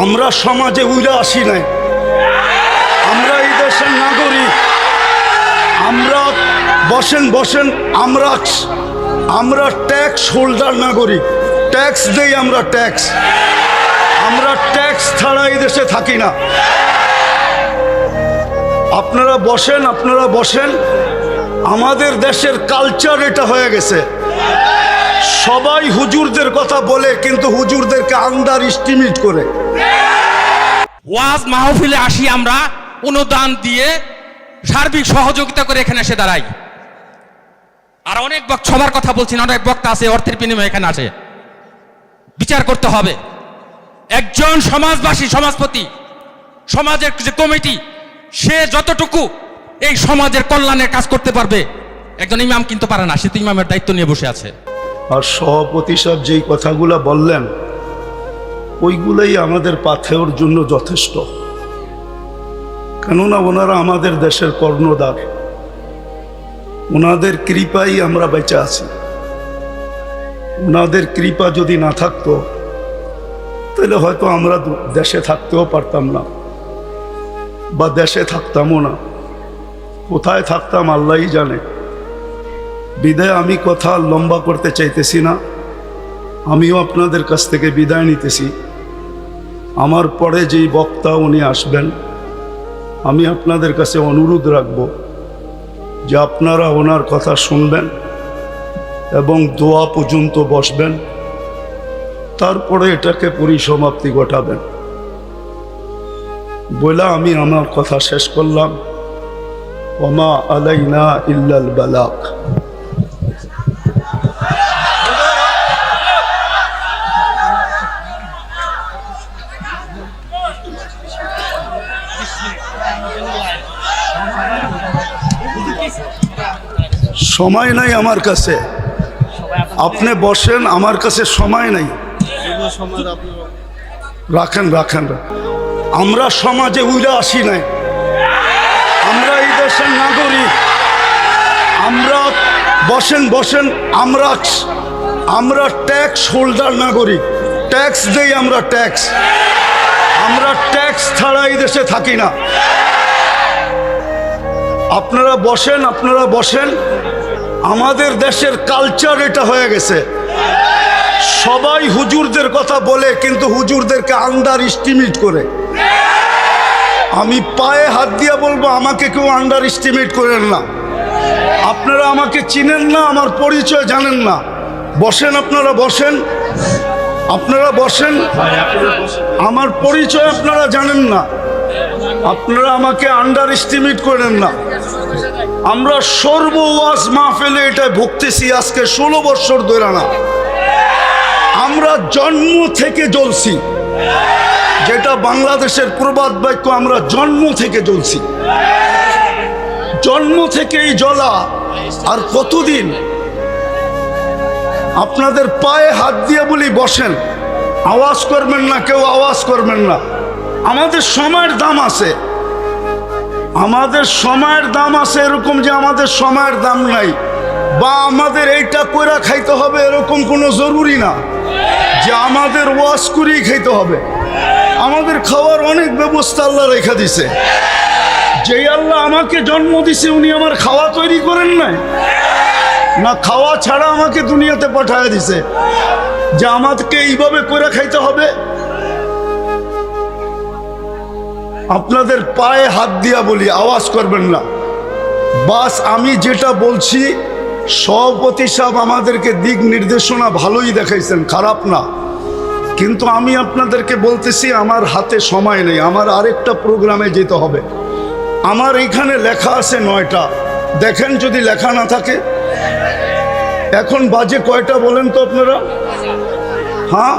আমরা সমাজে উইরা আসি নাই, আমরা এই দেশের নাগরিক। আমরা বসেন বসেন, আমরা ট্যাক্স হোল্ডার নাগরিক, ট্যাক্স দেই আমরা, ট্যাক্স। আমরা ট্যাক্স ছাড়া এই দেশে থাকি না। আপনারা বসেন, আপনারা বসেন। আমাদের দেশের কালচার এটা হয়ে গেছে, সবাই হুজুরদের কথা বলে কিন্তু হুজুরদেরকে আন্ডার এস্টিমেট করে। ওয়াজ মাহফিলে আসি আমরা, অনুদান দিয়ে সার্বিক সহযোগিতা করে এখানে এসে দাঁড়াই। আর অনেক সবার কথা বলছি না, অনেক বক্তা আছে অর্থের বিনিময়ে এখানে আসে। বিচার করতে হবে। একজন সমাজবাসী, সমাজপতি, সমাজের যে কমিটি, সে যতটুকু এই সমাজের কল্যাণের কাজ করতে পারবে, একজন ইমাম কিন্তু পারে না। সে তো ইমামের দায়িত্ব নিয়ে বসে আছে। আর সভাপতি সাহেব যেই কথাগুলো বললেন, ওইগুলাই আমাদের পাথেওর জন্য যথেষ্ট। কেননা ওনারা আমাদের দেশের কর্ণধার, ওনাদের কৃপাই আমরা বেঁচে আছি। ওনাদের কৃপা যদি না থাকতো তাহলে হয়তো আমরা দেশে থাকতেও পারতাম না, বা দেশে থাকতামও না। কোথায় থাকতাম আল্লাহই জানে। বিদায় আমি কথা লম্বা করতে চাইতেছি না। আমিও আপনাদের কাছ থেকে বিদায় নিতেছি। আমার পরে যেই বক্তা উনি আসবেন, আমি আপনাদের কাছে অনুরোধ রাখব যে আপনারা ওনার কথা শুনবেন এবং দোয়া পর্যন্ত বসবেন, তারপরে এটাকে পরিসমাপ্তি ঘটাবেন। বলে আমি আমার কথা শেষ করলাম। ওমা আলাইনা ইল্লাল বালাগ। সময় নাই আমার কাছে, আপনি বসেন, আমার কাছে সময় নাই। রাখেন রাখেন। আমরা সমাজে উইরা আসি নাই, আমরা এই দেশের নাগরিক। আমরা বসেন বসেন, আমরা ট্যাক্স হোল্ডার নাগরিক, ট্যাক্স দেই আমরা, ট্যাক্স। আমরা ট্যাক্স ছাড়া এই দেশে থাকি না। আপনারা বসেন, আপনারা বসেন। আমাদের দেশের কালচার এটা হয়ে গেছে, সবাই হুজুরদের কথা বলে কিন্তু হুজুরদেরকে আন্ডার এস্টিমেট করে। আমি পায়ে হাত দিয়ে বলবো, আমাকে কেউ আন্ডার এস্টিমেট করেন না। আপনারা আমাকে চিনেন না, আমার পরিচয় জানেন না। বসেন, আপনারা বসেন, আপনারা বসেন। আমার পরিচয় আপনারা জানেন না, আপনারা আমাকে আন্ডার এস্টিমেট করেন না। আমরা সর্ব ওয়াজ মাহফিলে এটা ভুগতেছি আজকে 16 বছর ধরে না। আমরা জন্ম থেকে জ্বলছি, যেটা বাংলাদেশের প্রবাদ বাক্য, আমরা জন্ম থেকে জ্বলছি। জন্ম থেকেই জ্বলা। আর কতদিন? আপনাদের পায়ে হাত দিয়ে বলি বসেন, আওয়াজ করবেন না, কেউ আওয়াজ করবেন না। আমাদের সময়ের দাম আছে, আমাদের সময়ের দাম আছে। এরকম যে আমাদের সময়ের দাম নাই বা আমাদের এইটা কইরা খাইতে হবে এরকম কোনো জরুরি না যে আমাদের ওয়াজ করেই খাইতে হবে। আমাদের খাওয়ার অনেক ব্যবস্থা আল্লাহ রেখে দিছে। যেই আল্লাহ আমাকে জন্ম দিছে, উনি আমার খাওয়া তৈরি করেন নাই না? খাওয়া ছাড়া আমাকে দুনিয়াতে পাঠায় দিছে যে আমাকে এইভাবে করে খাইতে হবে। আপনাদের পায়ে হাত দিয়া বলি, আওয়াজ করবেন না। বাস আমি যেটা বলছি, সভাপতি সাহেব আমাদেরকে দিক নির্দেশনা ভালোই দেখাইছেন, খারাপ না। কিন্তু আমি আপনাদেরকে বলতেছি, আমার হাতে সময় নেই, আমার আরেকটা প্রোগ্রামে যেতে হবে। আমার এইখানে লেখা আছে 9টা। দেখেন যদি লেখা না থাকে। এখন বাজে কয়টা বলেন তো আপনারা? হ্যাঁ,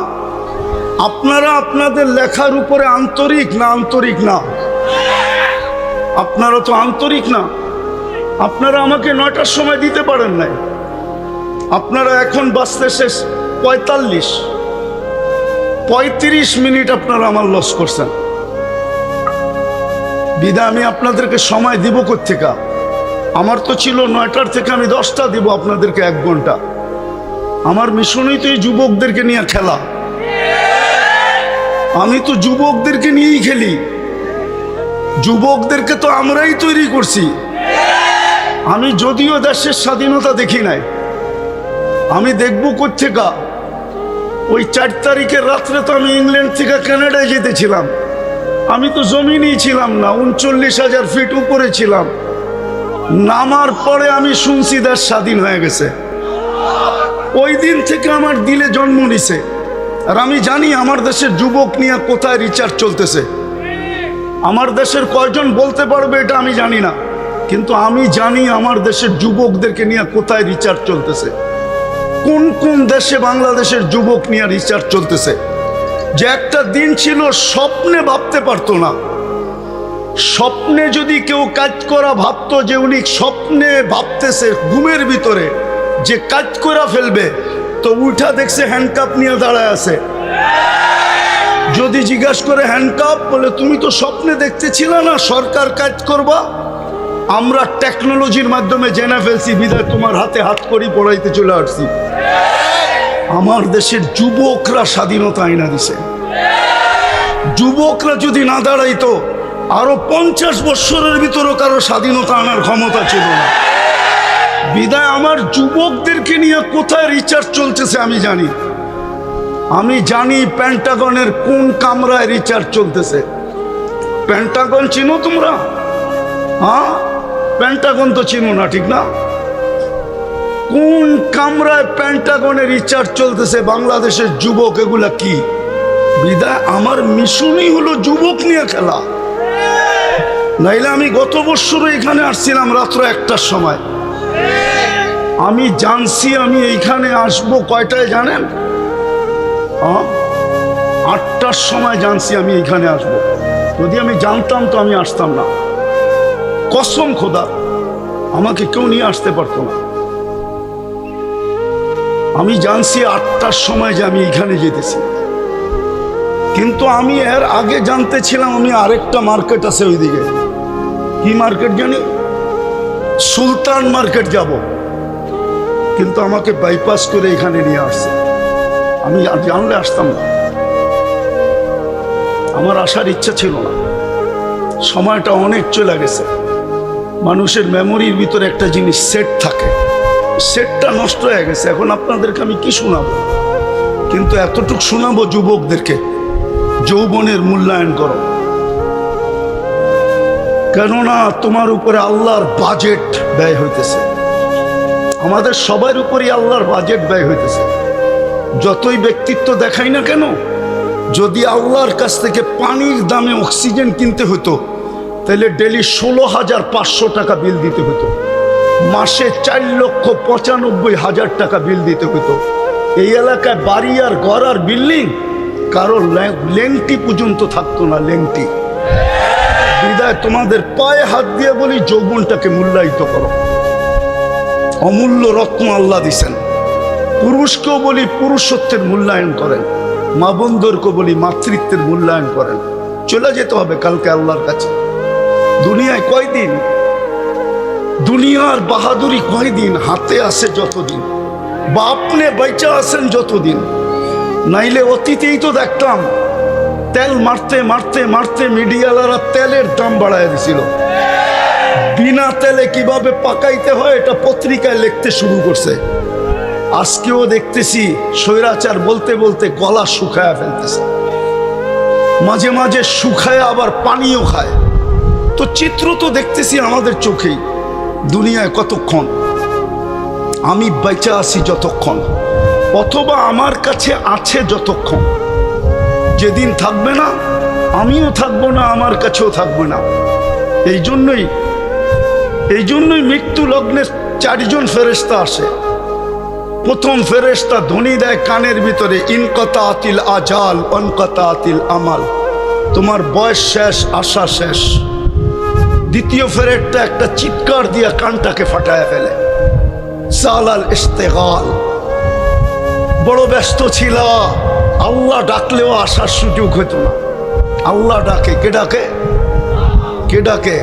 আপনারা আপনাদের লেখার উপরে আন্তরিক না? আন্তরিক না? আপনারা তো আন্তরিক না। আপনারা আমাকে 9টার সময় দিতে পারেন নাই। আপনারা এখন বাজতে শেষ 45 মিনিট আপনারা আমার লস করছেন। বিদা আমি আপনাদেরকে সময় দিব কোত্থেকে? আমার তো ছিল 9টার থেকে আমি 10টা দিব আপনাদেরকে 1 ঘন্টা। আমার মিশনই তো এই যুবকদেরকে নিয়ে খেলা। আমি তো যুবকদেরকে নিয়েই খেলি, যুবকদেরকে তো আমরাই তৈরি করছি। আমি যদিও দেশের স্বাধীনতা দেখি নাই, আমি দেখবো কোত্থেকা। ওই 4 তারিখের রাত্রে তো আমি ইংল্যান্ড থেকে কানাডায় যেতেছিলাম, আমি তো জমিনেই ছিলাম না, 39,000 ফিট উপরে ছিলাম। নামার পরে আমি শুনছি দেশ স্বাধীন হয়ে গেছে। ওই দিন থেকে আমার দিলে জন্ম নিছে। আর আমি জানি আমার দেশের যুবক নিয়ে কোথায় রিচার্জ চলতেছে। আমার দেশের কয়জন বলতে পারবে এটা আমি জানি না, কিন্তু আমি জানি আমার দেশের যুবকদেরকে নিয়ে কোথায় রিচার্জ চলতেছে, কোন কোন দেশে বাংলাদেশের যুবক নিয়ে রিচার্জ চলতেছে। যে একটা দিন ছিল স্বপ্নে ভাবতে পারতো না। স্বপ্নে যদি কেউ কাজ করা ভাবতো, যে উনি স্বপ্নে ভাবতেছে ঘুমের ভিতরে যে কাজ করা ফেলবে, তো উঠা দেখছে হ্যান্ডকাপ নিয়ে দাঁড়ায় আছে। যদি জিজ্ঞাসা করে হ্যান্ডকাপ, বলে তুমি তো স্বপ্নে দেখতেছিল না সরকার কাজ করবা, আমরা টেকনোলজির মাধ্যমে জেনে ফেলছি, বিধায় তোমার হাতে হাত করি পড়াইতে চলে আসছি। আমার দেশের যুবকরা স্বাধীনতা আইনা দিছে। যুবকরা যদি না দাঁড়াইতো, আরো 50 বছরের ভিতরে কারো স্বাধীনতা আনার ক্ষমতা ছিল না। বিদায় আমার যুবকদেরকে নিয়ে কোথায় রিচার্জ চলতেছে আমি জানি। আমি জানি পেন্টাগনের কোন কামরায় রিচার্জ চলতেছে। পেন্টাগন চিনো তোমরা? হ্যাঁ, পেন্টাগন তো চিনো না, ঠিক না? কোন কামরায় পেন্টাগনের রিচার্জ চলতেছে, বাংলাদেশের যুবক এগুলা কি? বিদায় আমার মিশনই হলো যুবক নিয়ে খেলা। নাইলে আমি গত বছর এখানে আসছিলাম রাত্র 1টার সময়। আমি জানছি আমি এইখানে আসবো কয়টায় জানেন? 8টার সময় জানছি আমি এইখানে আসবো। যদি আমি জানতাম তো আমি আসতাম না। কসম খোদা, আমাকে কেউ নিয়ে আসতে পারতো না। আমি জানছি 8টার সময় যে আমি এখানে যেতেছি, কিন্তু আমি এর আগে জানতে ছিলাম আমি আরেকটা মার্কেট আছে ওইদিকে। কি মার্কেট জানি? সুলতান মার্কেট যাব, কিন্তু আমাকে বাইপাস করে এখানে নিয়ে আসছে। আমি জানলে আসতাম না, আমার আসার ইচ্ছা ছিল না। সময়টা অনেক চলে গেছে। মানুষের মেমোরির ভিতরে একটা জিনিস সেট থাকে, সেটটা নষ্ট হয়ে গেছে। এখন আপনাদেরকে আমি কি শোনাবো, কিন্তু এতটুকু শোনাবো যুবকদেরকে, যৌবনের মূল্যায়ন করো। কেননা তোমার উপরে আল্লাহর বাজেট ব্যয় হইতেছে, আমাদের সবার উপরই আল্লাহর বাজেট ব্যয় হইতেছে। যতই ব্যক্তিত্ব দেখাই না কেন, যদি আল্লাহর কাছ থেকে পানির দামে অক্সিজেন কিনতে হতো, তাহলে ডেলি 16,500 টাকা বিল দিতে হতো, মাসে 4,95,000 টাকা বিল দিতে হতো। এই এলাকায় বাড়ি আর ঘর আর বিল্ডিং কারো লেংটি পর্যন্ত থাকতো না, লেংটি। বিদায় তোমাদের পায়ে হাত দিয়ে বলি, যৌবনটাকে মূল্যায়িত করো। অমূল্য রত্ন আল্লাহ দিছেন। পুরুষকেও বলি পুরুষত্বের মূল্যায়ন করেন, মা বোনদেরকেও বলি মাতৃত্বের মূল্যায়ন করেন। চলে যেতে হবে কালকে আল্লাহর কাছে। দুনিয়ায় কয়দিন, দুনিয়ার বাহাদুরি কয়দিন, হাতে আছে যতদিন, বা আপনি বাইচা আছেন যতদিন। নাইলে অতীতেই তো দেখতাম তেল মারতে মারতে মারতে মিডিয়ালারা তেলের দাম বাড়ায় দিছিল। বিনা তেলে কিভাবে পাকাইতে হয় এটা পত্রিকায় লিখতে শুরু করছে। আজকেও দেখতেছি স্বৈরাচার বলতে বলতে গলা শুকায়া ফেলতেছে, মাঝে মাঝে শুকায় আবার পানিও খায়। তো চিত্র তো দেখতেছি আমাদের চোখেই। দুনিয়ায় কতক্ষণ আমি বেঁচে আছি, যতক্ষণ, অথবা আমার কাছে আছে যতক্ষণ। যেদিন থাকবে না, আমিও থাকবো না, আমার কাছেও থাকবে না। এই জন্যই মৃত্যু লগ্নে 4 জন ফেরেশতা আসে। প্রথম ফেরেশতা ধ্বনি দেয় কানের ভিতরে, ইনকাতাতিল আজাল অনকাতাতিল আমাল, তোমার বয়স শেষ, আশা শেষ। দ্বিতীয় ফেরেশতা একটা চিৎকার দিয়া কানটাকে ফাটায় ফেলে, সালাল ইস্তেগাল, বড় ব্যস্ত ছিল, আল্লাহ ডাকলেও আসার সুযোগ হতো না। আল্লাহ ডাকে, কে ডাকে? কে ডাকে?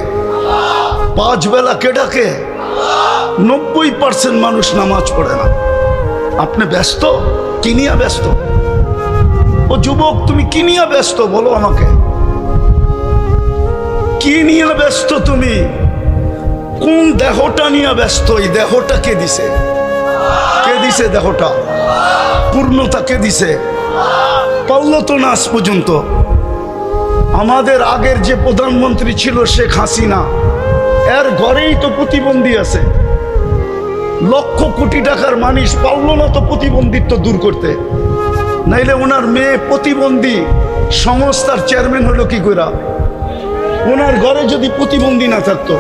5 বেলা কে ডাকে? 90% মানুষ নামাজ পড়ে না। আপনি ব্যস্ত, কি নিয়ে ব্যস্ত? ও যুবক, তুমি কি নিয়ে ব্যস্ত বলো আমাকে? কি নিয়ে ব্যস্ত তুমি? কোন দেহটা নিয়ে ব্যস্ত? এই দেহটা কে দিছে? কে দিছে দেহটা? পূর্ণতা কে দিছে? পারলো তো না আজ পর্যন্ত। আমাদের আগের যে প্রধানমন্ত্রী ছিল শেখ হাসিনা, এর ঘরেই তো প্রতিবন্ধী আছে। লক্ষ কোটি টাকার মানুষ পারলো না তো প্রতিবন্ধিত্ব দূর করতে। নাইলে ওনার মেয়ে প্রতিবন্ধী সংস্থার চেয়ারম্যান হলো কি করে? ওনার ঘরে যদি প্রতিবন্ধী না থাকতো,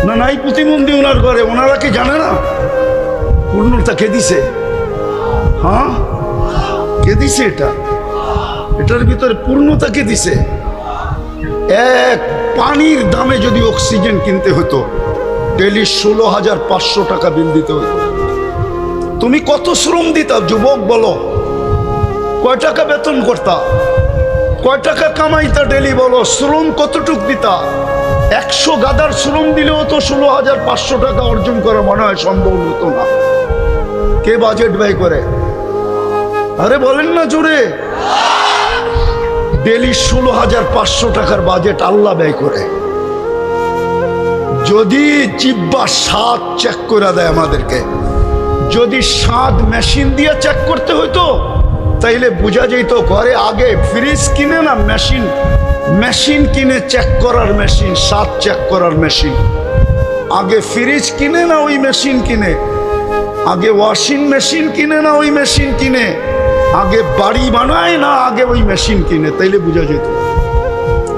না নাই প্রতিবন্ধী ওনার ঘরে, ওনারা কি জানে না? পূর্ণতা কে দিছে? হ্যাঁ, কে দিছে এটা? এটার ভিতরে পূর্ণতা কে দিছে? এক পানির দামে যদি অক্সিজেন কিনতে হতো, ডেলি 16,500 টাকা বিল দিতে হতো। তুমি কত শ্রম দিতা যুবক বলো? কয় টাকা বেতন করতা? কয় টাকা কামাইতা ডেলি বলো? শ্রম কতটুক দিতা? 100 গাদার শ্রম দিলেও তো 16,500 টাকা অর্জন করা মনে হয় সম্ভব হতো না। কে বাজেট ব্যয় করে? আরে বলেন না জোরে। ডেলি 16,500 টাকার বাজেট আল্লাহ ব্যয় করে। যদি জিব্বা স্বাদ চেক করে দেয় আমাদেরকে, যদি স্বাদ মেশিন দিয়ে চেক করতে হইতো, তাইলে বোঝা যেত ঘরে আগে ফ্রিজ কিনে না মেশিন কিনে চেক করার মেশিন, স্বাদ চেক করার মেশিন। আগে ফ্রিজ কিনে না ওই মেশিন কিনে, আগে ওয়াশিং মেশিন কিনে না ওই মেশিন কিনে, আগে বাড়ি বানায় না আগে ওই মেশিন কিনে, তাইলে বোঝা যেত।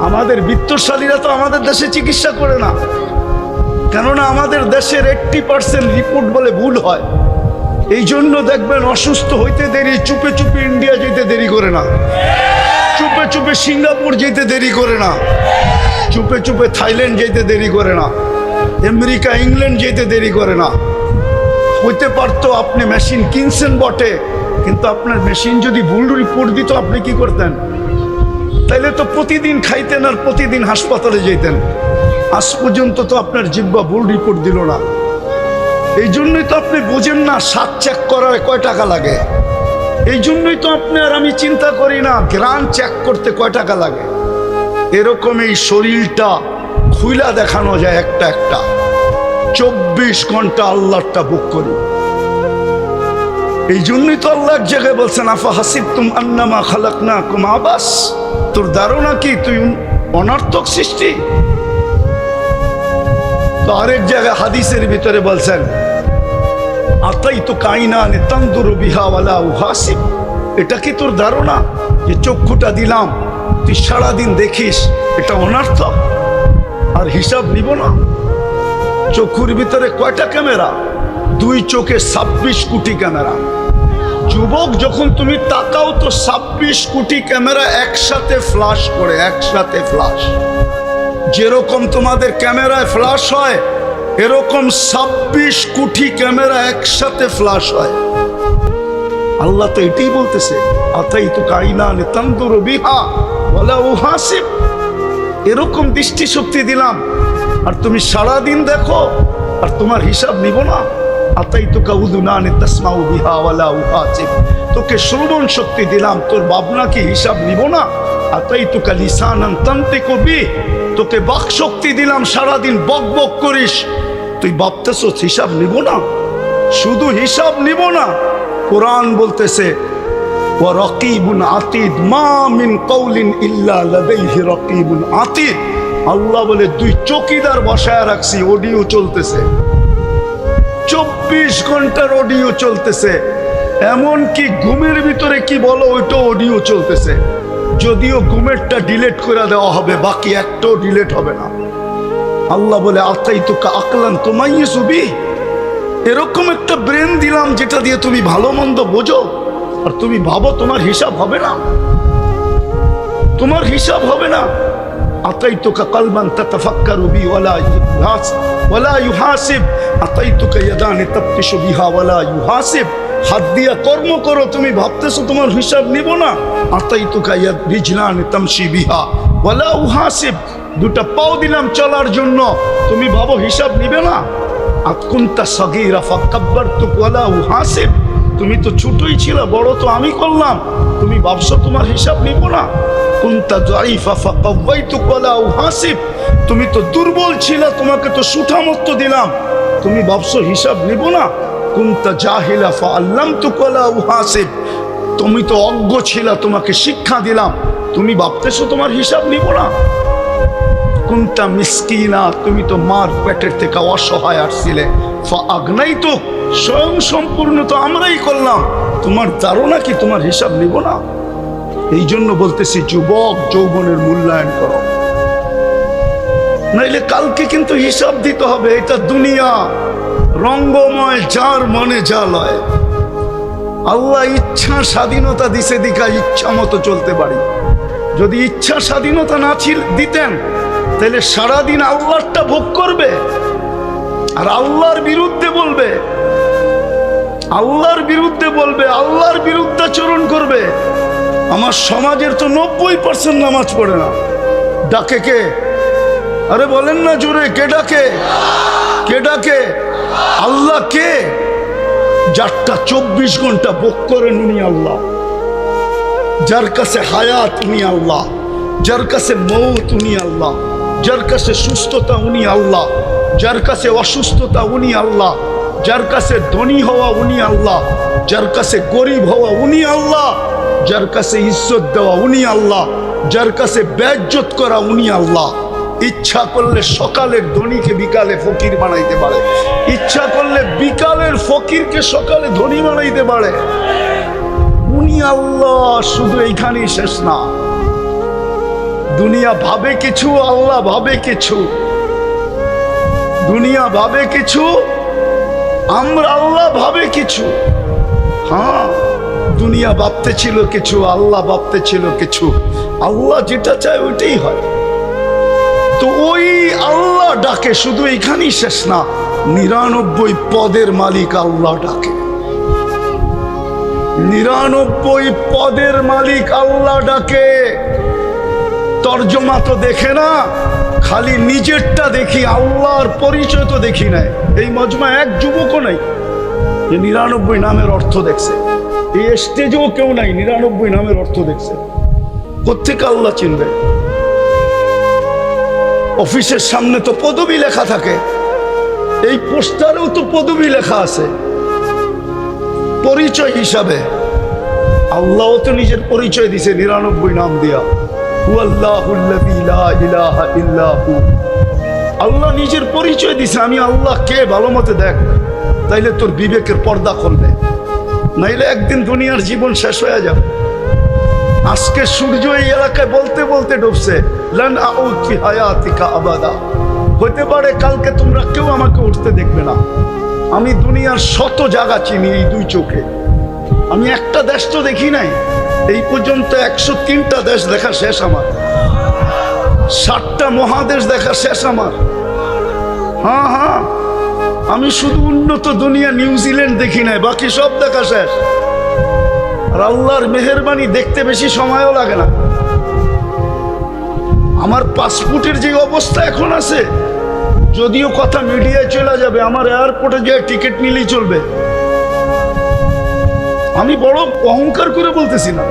আমাদের বিত্তশালীরা তো আমাদের দেশে চিকিৎসা করে না, কেননা আমাদের দেশের 80% রিপোর্ট বলে ভুল হয়। এই জন্য দেখবেন অসুস্থ হইতে দেরি, চুপে চুপে ইন্ডিয়া যেতে দেরি করে না, চুপে চুপে সিঙ্গাপুর যেতে দেরি করে না, চুপে চুপে থাইল্যান্ড যেতে দেরি করে না, আমেরিকা ইংল্যান্ড যেতে দেরি করে না। হইতে পারতো আপনি মেশিন কিনছেন বটে, কিন্তু আপনার মেশিন যদি ভুল রিপোর্ট দিত, আপনি কি করতেন? তাইলে তো প্রতিদিন খাইতেন আর প্রতিদিন হাসপাতালে যেতেন। আজ পর্যন্ত তো আপনার জিব্বা ভুল রিপোর্ট দিল না। এই জন্যই তো আপনি বোঝেন না স্বাদ চেক করার কয় টাকা লাগে। এই জন্যই তো আপনি আর আমি চিন্তা করি না গ্রান চেক করতে কয় টাকা লাগে। এরকম এই শরীরটা খুইলা দেখানো যায় একটা একটা। 24 ঘন্টা আল্লাহটা বুক করি। এই জন্যই তো আল্লাহ এক জায়গায় বলছেন, আফা হাসিবতুম আন্নামা খালাকনাকুম আবাস। তোর ধারণা কি তুই অনর্থক সৃষ্টি? তো আরেক জায়গায় হাদিসের ভিতরে বলছেন, আতাইতু কাইনানে তানদুরু বিহা ওয়ালা উহাসিব। এটা কি তোর ধারণা যে চক্ষুটা দিলাম তুই সারাদিন দেখিস, এটা অনর্থক আর হিসাব নিব না? চক্ষুর ভিতরে কয়টা ক্যামেরা? 2 চোখে 26 কোটি ক্যামেরা। যুবক, যখন তুমি তাকাও তো 26 কোটি ক্যামেরা একসাথে ফ্ল্যাশ করে, একসাথে ফ্ল্যাশ। যেরকম তোমাদের ক্যামেরায় ফ্ল্যাশ হয়, এরকম 26 কোটি ক্যামেরা একসাথে ফ্ল্যাশ হয়। আল্লাহ তো এটাই বলতেছে, আতাইতু কাইনানে তানদুরু বিহা ওয়ালা উহাসিব। এরকম দৃষ্টিশক্তি দিলাম আর তুমি সারাদিন দেখো আর তোমার হিসাব নিব না? আতাইতুকা উযুনানে তাসমাউ বিহা ওয়ালা উহাসিব। তোকে শ্রবণ শক্তি দিলাম, তোর ভাবনা কি হিসাব নিব না? আতাইতুকা লিসানান তানতিকু বিহি। তোকে বাক শক্তি দিলাম, সারাদিন বক বক করিস, তুই ভাবতেছস হিসাব নিব না? শুধু হিসাব নিব না, কোরআন বলতেছে ওয়া রাকিবুন আতীদ, মা মিন কওলিন ইল্লা লাদাইহি রাকিবুন আতীদ। আল্লাহ বলে 2 চৌকিদার বসায় রাখছি, অডিও চলতেছে, 24 ঘন্টার অডিও চলতেছে। এমন কি ঘুমের ভিতরে কি বলো ওইটা অডিও চলতেছে। যদিও ঘুমেরটা ডিলিট করে দেওয়া হবে, বাকি একটাও ডিলিট হবে না। আল্লাহ বলে আতাইতুকা আকলান তুমাইয়িজু বিহি। এরকম একটা ব্রেন দিলাম যেটা দিয়ে তুমি ভালো মন্দ বোঝো, আর তুমি ভাবো তোমার হিসাব হবে না, তোমার হিসাব হবে না। আতাইতুকা কলবান তাতাফাক্কারু বি ওয়ালা ইউহাসিব। আতাইতুকা ইয়াদানি তাবতিশু বিহা ওয়ালা ইউহাসিব। হাত দিয়া কর্ম করো, তুমি ভাবতেছো তোমার হিসাব নিব না। আতাইতুকা ইয়াদ রিজলানি তামশি বিহা ওয়ালা উহাসিব। 2টা পাও দিলাম চলার জন্য, তুমি ভাবো হিসাব নিবে না। আকুনতা সাগীরা ফাকাব্বারতুক ওয়ালা উহাসিব। তুমি তো ছোটই ছিল, বড় তো আমি করলাম, তুমি ভাবছো তোমার হিসাব নিব না? কুনতা যায়িফা ফাকাওয়াইতুকা লা উহাসিব, তুমি তো দুর্বল ছিল, তোমাকে তো সুঠামত্ব দিলাম, তুমি ভাবছো হিসাব নিব না? কুনতা জাহিলা ফাআল্লামতুকা লা উহাসিব, তুমি তো অজ্ঞ ছিল, তোমাকে শিক্ষা দিলাম, তুমি ভাবতেছো তোমার হিসাব নিব না? কুনতা মিসকিনা, তুমি তো মার পেটের থেকে অসহায় আসছিলে, ফাআগনাইতুক, স্বয়ং সম্পূর্ণ তো আমরাই করলাম, তোমার ধারণা কি তোমার হিসাব নিব না? এই জন্য বলতেছি যুবক, যৌবনের মূল্যায়ন করো, নাইলে কালকে কিন্তু হিসাব দিতে হবে। এটা দুনিয়া রঙ্গময়, যার মনে যা লয়। আল্লাহ ইচ্ছা স্বাধীনতা দিছে দিকা ইচ্ছা মতো চলতে পারি। যদি ইচ্ছা স্বাধীনতা না দিতেন তাহলে সারাদিন আল্লাহরটা ভোগ করবে আর আল্লাহর বিরুদ্ধে বলবে, আল্লাহর বিরুদ্ধে বলবে, আল্লাহর বিরুদ্ধাচরণ করবে। আমার সমাজের তো 90% নামাজ পড়ে না। ডাকে কে? আরে বলেন না জোরে, কে ডাকে? কে ডাকে? আল্লাহ কে? যারটা 24 ঘন্টা ভোগ করেন উনি আল্লাহ, যার কাছে হায়াত উনি আল্লাহ, যার কাছে মৌত উনি আল্লাহ, যার কাছে সুস্থতা উনি আল্লাহ, যার কাছে অসুস্থতা উনি আল্লাহ, যার কাছে ধনী হওয়া উনি আল্লাহ, যার কাছে গরিব হওয়া উনি আল্লাহ, যার কাছে ইজ্জত দেওয়া উনি আল্লাহ, যার কাছে বেইজ্জত করা উনি আল্লাহ। ইচ্ছা করলে সকালের ধনীকে বিকালে ফকির বানাইতে পারে, ইচ্ছা করলে বিকালের ফকিরকে সকালে ধনী বানাইতে পারে। উনি আল্লাহ, শুধু এইখানেই শেষ না। দুনিয়া ভাবে কিছু, আল্লাহ ভাবে কিছু। দুনিয়া ভাবে কিছু, আমরা আল্লাহ ভাবে কিছু। হ্যাঁ, দুনিয়া ভাবতে ছিল কিছু, আল্লাহ ভাবতে ছিল কিছু। আল্লাহ যেটা চায় ওইটাই হয়। তো ওই আল্লাহ ডাকে, শুধু এখানেই শেষ না, 99 পদের মালিক আল্লাহ ডাকে। 99 পদের মালিক আল্লাহ ডাকে। তর্জমা তো দেখে না, খালি নিজেরটা দেখি, আল্লাহর পরিচয় তো দেখি নাই। এই মজমা এক যুবকও নাই যে 99 নামের অর্থ দেখছে। এই স্টেজেও কেউ নাই 99 নামের অর্থ দেখছে। কোত্থেকে আল্লাহ চিনবে? অফিসের সামনে তো পদবি লেখা থাকে, এই পোস্টারেও তো পদবি লেখা আছে পরিচয় হিসাবে। আল্লাহ তো নিজের পরিচয় দিছে 99 নাম দিয়া। আল্লাহ নিজের পরিচয় দিছে, আমি আল্লাহ কে ভালো মতে দেখ, তাইলে তোর বিবেকের পর্দা খুলবে, নাইলে একদিন দুনিয়ার জীবন শেষ হয়ে যাবে। আজকে সূর্য এই এলাকায় বলতে বলতে ডুবছে, লান আউদ ফি হায়াতিকা আবাদা। হতে পারে কালকে তোমরা কেউ আমাকে উঠতে দেখবে না। আমি দুনিয়ার শত জায়গা চিনি এই 2 চোখে। আমি একটা দেশ তো দেখি নাই এই পর্যন্ত। 103টা দেশ দেখা শেষ আমার, 7টা মহাদেশ দেখা শেষ আমার। হ্যাঁ হ্যাঁ, আমি শুধু উন্নত দুনিয়া নিউজিল্যান্ড দেখি নাই, বাকি সব দেখা শেষ। আর আল্লাহর মেহেরবানি, দেখতে বেশি সময়ও লাগে না। আমার পাসপোর্টের যে অবস্থা এখন আছে, যদিও কথা মিডিয়ায় চলে যাবে, আমার এয়ারপোর্টে যে টিকিট নিলেই চলবে। আমি বড় অহংকার করে বলতেছি না,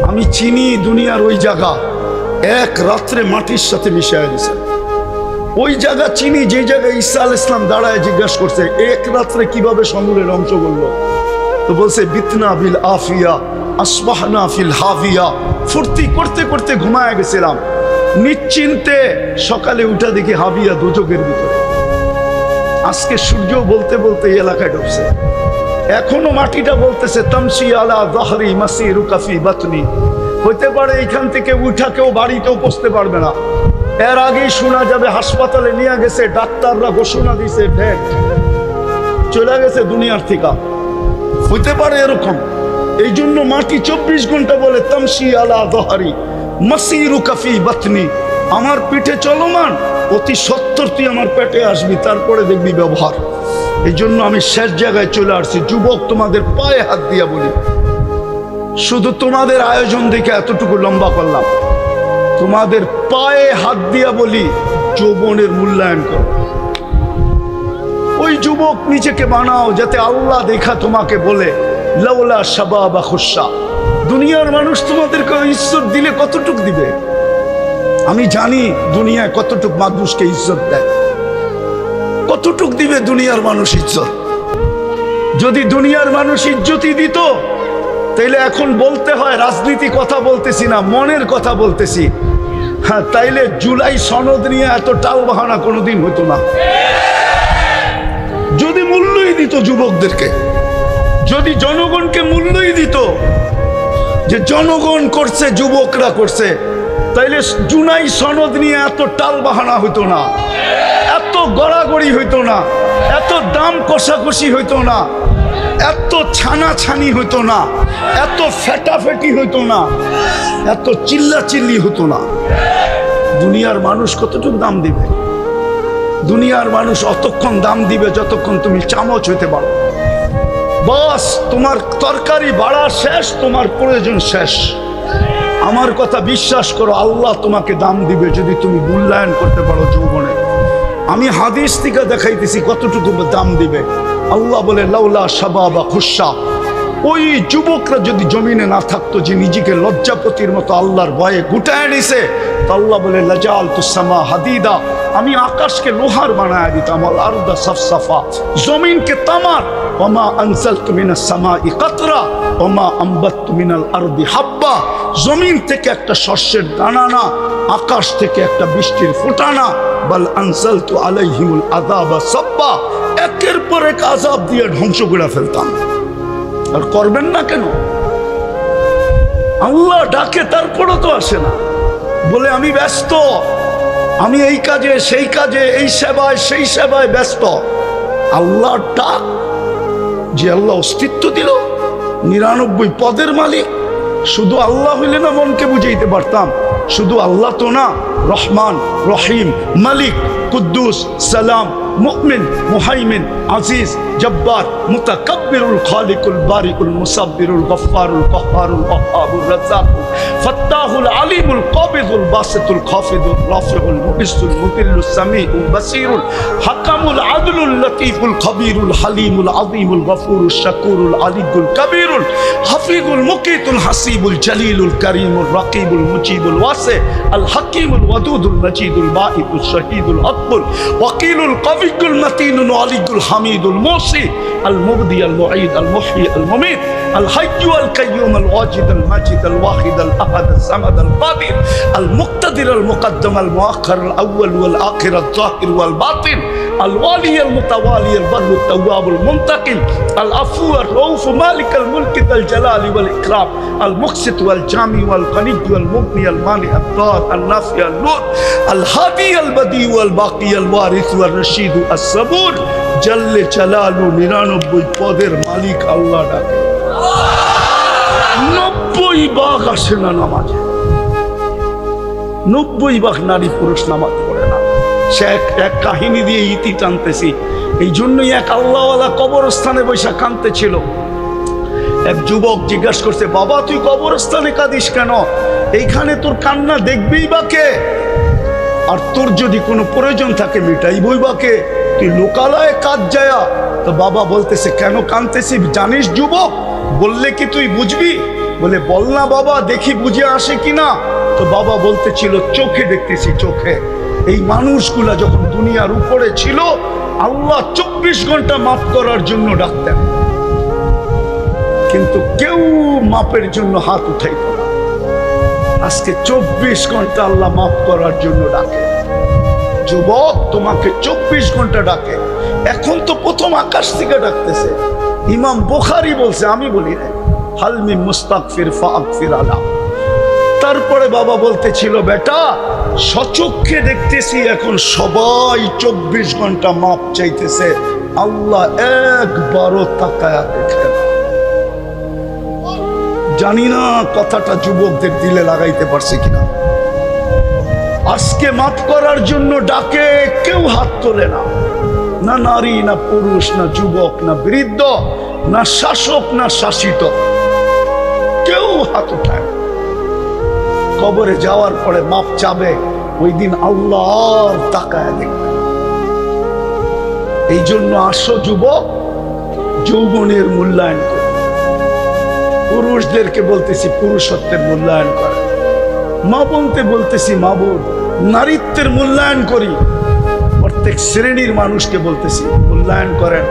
আমি চিনি দুনিয়ার ওই জায়গা, এক রাত্রে মাটির সাথে মিশিয়ে দিছে। ওই জায়গা চিনি যে জায়গায় ঈসা আলাইহিস সালাম দাঁড়ায় জিজ্ঞাসা করছে এক রাত্রে কিভাবে সমুদ্রে ধ্বংস করলো। তো বলছে বিতনা বিল আফিয়া আসবাহনা ফিল হাভিয়া। ফুর্তি করতে করতে ঘুমায় গেছিলাম, নিশ্চিন্তে সকালে উঠা দেখি হাবিয়া দুচোখের ভিতরে। আজকে সূর্য বলতে বলতে এই এলাকায় ঢুকছে, এখনো মাটিটা বলতেছে তামসি আলা যাহরি মাসিরুকা ফি বাতনি। হইতে পারে এখান থেকে উঠা কেউ বাড়িতেও পৌঁছতে পারবে না। এর আগেই শোনা যাবে হাসপাতালে নিয়ে গেছে, ডাক্তাররা ঘোষণা দিছে ডেড, চলে গেছে দুনিয়ার থেকে। হইতে পারে এরকম। এই জন্য মাটি 24 ঘন্টা বলে তামসি আলা যাহরি মাসিরুকা ফি বাতনি। আমার পিঠে চলমান, অতি সত্বর তুই আমার পেটে আসবি, তারপরে দেখবি ব্যবহার। এই জন্য আমি শেষ জায়গায় চলে আসছি। যুবক, তোমাদের পায়ে হাত দিয়া বলি, শুধু তোমাদের আয়োজন দেখে এতটুকু লম্বা করলাম, তোমাদের পায়ে হাত দিয়া বলি যৌবনের মূল্যায়ন করো। ওই যুবক নিজেকে বানাও যাতে আল্লাহ দেখা তোমাকে বলে লাউলা শাবাবা খুশা। দুনিয়ার মানুষ তোমাদেরকে ইজ্জত দিলে কতটুক দিবে? আমি জানি দুনিয়ায় কতটুক মানুষকে ইজ্জত দেয়, কতটুক দিবে দুনিয়ার মানুষ ইজ্জত। যদি দুনিয়ার মানুষ ইজ্জতই দিত তাইলে এখন বলতে হয় রাজনীতি কথা বলতেছি না, মনের কথা বলতেছি। হ্যাঁ, তাইলে জুলাই সনদ নিয়ে এত টাল বাহানা কোনোদিন হতো না। যদি মূল্যই দিত যুবকদেরকে, যদি জনগণকে মূল্যই দিত যে জনগণ করছে, যুবকরা করছে, তাইলে জুলাই সনদ নিয়ে এত টাল বাহানা হইতো না, এত গড়াগড়ি হইতো না, এত দাম কষাকষি হইতো না, এত ছানাছানি হইতো না, এত ফেটাফেটি হইতো না, এত চিল্লাচিল্লি হতো না। দুনিয়ার মানুষ কতটুকু দাম দিবে? দুনিয়ার মানুষ অতক্ষণ দাম দিবে যতক্ষণ তুমি চামচ হইতে পারো। বাস, তোমার তরকারি বাড়া শেষ, তোমার প্রয়োজন শেষ। আমার কথা বিশ্বাস করো, আল্লাহ তোমাকে দাম দিবে যদি তুমি মূল্যায়ন করতে পারো যৌবনে। আমি হাদিস থেকে দেখাইতেছি কতটুকু দাম দিবে। আল্লাহ বলে লাউলা শাবাবা খুশা। ওই যুবকরা যদি জমিনে না থাকতো, যে নিজেকে লজ্জাপতির মতো আল্লাহর ভয়ে গুটায় নিছে, তো আল্লাহ বলে লাজালতু সামা হাদিদা, আমি আকাশকে লোহার বানায় দিতাম, আল আরদা সাফসাফা, জমিনকে তামার, ওমা আনজালতু মিনাস সামাই কাতরা ওমা আমবাততু মিনাল আরদি হাব্বা। জমিন থেকে একটা শস্যের দানা না, আকাশ থেকে একটা বৃষ্টির ফোঁটা না, বাল আনজালতু আলাইহিমুল আযাবা সাব্বা, একের পর এক আযাব দিয়ে ধ্বংস করে ফেলতাম। আর করবেন না কেন? আল্লাহ ডাকে, তারপরও তো আসে না, বলে আমি ব্যস্ত, আমি এই কাজে সেই কাজে, এই সেবায় সেই সেবায় ব্যস্ত। আল্লাহ ডাক, যে আল্লাহ অস্তিত্ব দিল, 99 পদের মালিক, শুধু আল্লাহ হইলে না মনকে বুঝাইতে পারতাম। শুধু আল্লাহ তো না, রহমান, রহিম, মালিক, কুদ্দুস, সালাম, মুমিন, মুহাইমিন, আজিজ, জব্বার, মুতাকাব্বিরুল খালিকুল বারিকুল মুসাব্বিরুল গফফারুল কহ্হারুল ওয়াহ্হাবুর রাজ্জাকুল ফাত্তাহুল আলিমুল কাবিদুল বাসিতুল খাফিদুল রাফিউল মুইসুল মুদিল্লুস সামিউল বাসিরুল হাকামুল আদলুল লতীফুল খবীরুল হালিমুল আযীমুল গফুরুশ শাকুরুল আলিয়ুল কবীরুল হাফিজুল মুকিতুল হাসিবুল জলিলুল করিমুল রাকিবুল মুজিবুল ওয়াসি আল হাকিমুল ওয়াদুদুল মজিদুল বাঈদুল শহীদুল আকবুল ওয়াকিলুল কবিকুল মতিনুল আলিয়ুল হামিদুল মুসি আল মুবদি আল মুঈদ আল মুহয়ি আল মুমীত আল হাইয়্যু আল কাইয়্যুম আল ওয়াজিদ আল মাজিদ আল ওয়াহিদ আল আহাদ আল সামাদ আল কাদির আল মুক্তাদির আল মুকদ্দম আল মুআখ্খার আল আউয়াল ওয়াল আখির আল যাহির ওয়াল বাতিন আল ওয়ালি আল মুতাওয়ালি আল বাররু আত তাওয়াব আল মুনতাকিম আল আফু আর রউফ মালিক আল মুলক আল জালালি ওয়াল ইকরাম আল মুকসিত ওয়াল জামি ওয়াল গনি ওয়াল মুগনি আল মানি আল দার আল নাফি আল নূর আল হাদি আল বদি ওয়াল বাকি আল ওয়ারিস ওয়াল রশিদ আস সাবুর জাল্লে জালালু 99 পদের মালিক আল্লাহ ডাকে। 90 ভাগ আসে না নামাজে, 90 ভাগ নারী পুরুষ নামাজ পড়ে না। সে এক কাহিনী দিয়ে ইতি টানতেছি। এই জন্যই এক আল্লাহওয়ালা কবরস্থানে বৈশা কাঁদতেছিল। এক যুবক জিজ্ঞাসা করছে, বাবা তুই কবরস্থানে কাঁদিস কেন? এইখানে তোর কান্না দেখবেই বা কে? আর তোর যদি কোনো প্রয়োজন থাকে মিটাইবই বা কে? তুই লোকালয়ে কাজ যায়া। তো বাবা বলতেছে, কেন কাঁদতেছি জানিস যুবক? বললে কি তুই বুঝবি? বলে বল না বাবা, দেখি বুঝে আসে কিনা। তো বাবা বলতেছিল, চোখে দেখতেছি, চোখে। এই মানুষগুলা যখন দুনিয়ার উপরে ছিল, আল্লাহ 24 ঘন্টা মাফ করার জন্য ডাকতেন, কিন্তু কেউ মাপের জন্য হাত উঠাইত না। আজকে 24 ঘন্টা আল্লাহ মাফ করার জন্য ডাকে। যুবক, তোমাকে 24 ঘন্টা ডাকে। এখন তো প্রথম আকাশ থেকে ডাকতেছে। ইমাম বুখারী বলছে, আমি বলি না, হালমি মুস্তাগফির ফাগফির আলা। তারপরে বাবা বলতেছিল, বেটা সচক্ষে দেখতেছি এখন সবাই 24 ঘন্টা মাপ চাইতেছে, আল্লাহ একবারও তাকায়া দেখে না। জানি না কথাটা যুবকদের দিলে লাগাইতে পারছে কিনা। আজকে মাফ করার জন্য ডাকে, কেউ হাত তোলে না, না নারী, না পুরুষ, না যুবক, না বৃদ্ধ, না শাসক, না শাসিত, কেউ হাত উঠায়। কবরে যাওয়ার পরে মাপ চাবে, ওই দিন আল্লাহ তাকায় দেখবে। এই জন্য আসো যুবক, যৌবনের মূল্যায়ন করো। পুরুষদেরকে বলতেছি পুরুষত্বের মূল্যায়ন করেন, মা বোনতে বলতেছি মা বোন নারীত্বের মূল্যায়ন করি, প্রত্যেক শ্রেণীর মানুষকে বলতেছি মূল্যায়ন করেন।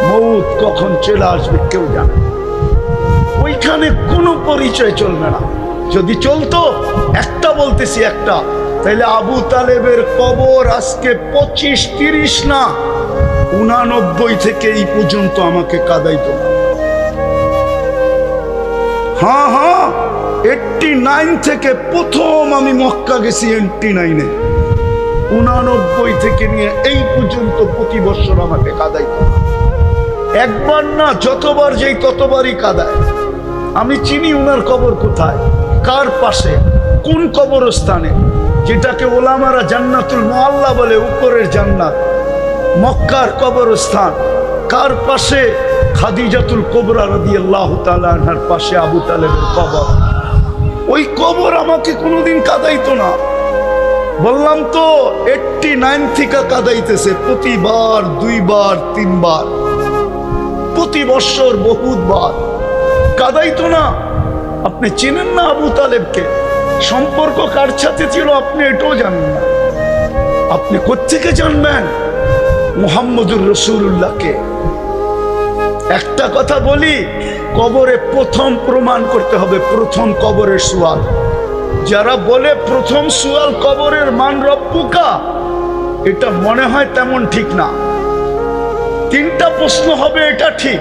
মৌত কখন চলে আসবে কেউ জানে না। ওইখানে কোনো পরিচয় চলবে না। যদি চলতো, একটা বলতেছি একটা, তাইলে আবু তালেবের কবর আজকে 25-30 না 89 থেকে এই পর্যন্ত আমাকে কাঁদাইতো না। হ্যাঁ হ্যাঁ, 89 থেকে প্রথম আমি মক্কা গেছি 89-এ, 89 থেকে নিয়ে এই পর্যন্ত প্রতি বছর আমাকে কাঁদাইতো না। একবার না, যতবার যেই ততবারই কাঁদায়। আমি চিনি উনার কবর কোথায়, কার পাশে, কোন কবরস্থানে, যেটাকে ওলামারা জান্নাতুল মুআল্লা বলে, উপরের জান্নাত, মক্কার কবরস্থান। কার পাশে? খাদিজাতুল কুবরা রাদিয়াল্লাহু তাআলা আনহার পাশে আবু তালেবের কবর। ওই কবর আমাকে কোনোদিন কাঁদাইতো না। বললাম তো 89 থেকে কাঁদাইতেছে, প্রতিবার 2 বার 3 বার, প্রতি বছর বহুতবার কাঁদাইতো না। আপনি চেনেন না আবু তালেবকে? সম্পর্ক কার সাথে ছিল আপনি এটাও জানেন না। আপনি কোত্থেকে জানবেন মুহাম্মদুর রাসূলুল্লাহকে? একটা কথা বলি, কবরে প্রথম প্রমাণ করতে হবে, প্রথম কবরের সুয়াল। যারা বলে প্রথম সুয়াল কবরের মান রব্বুকা, এটা মনে হয় তেমন ঠিক না। 3টা প্রশ্ন হবে, এটা ঠিক,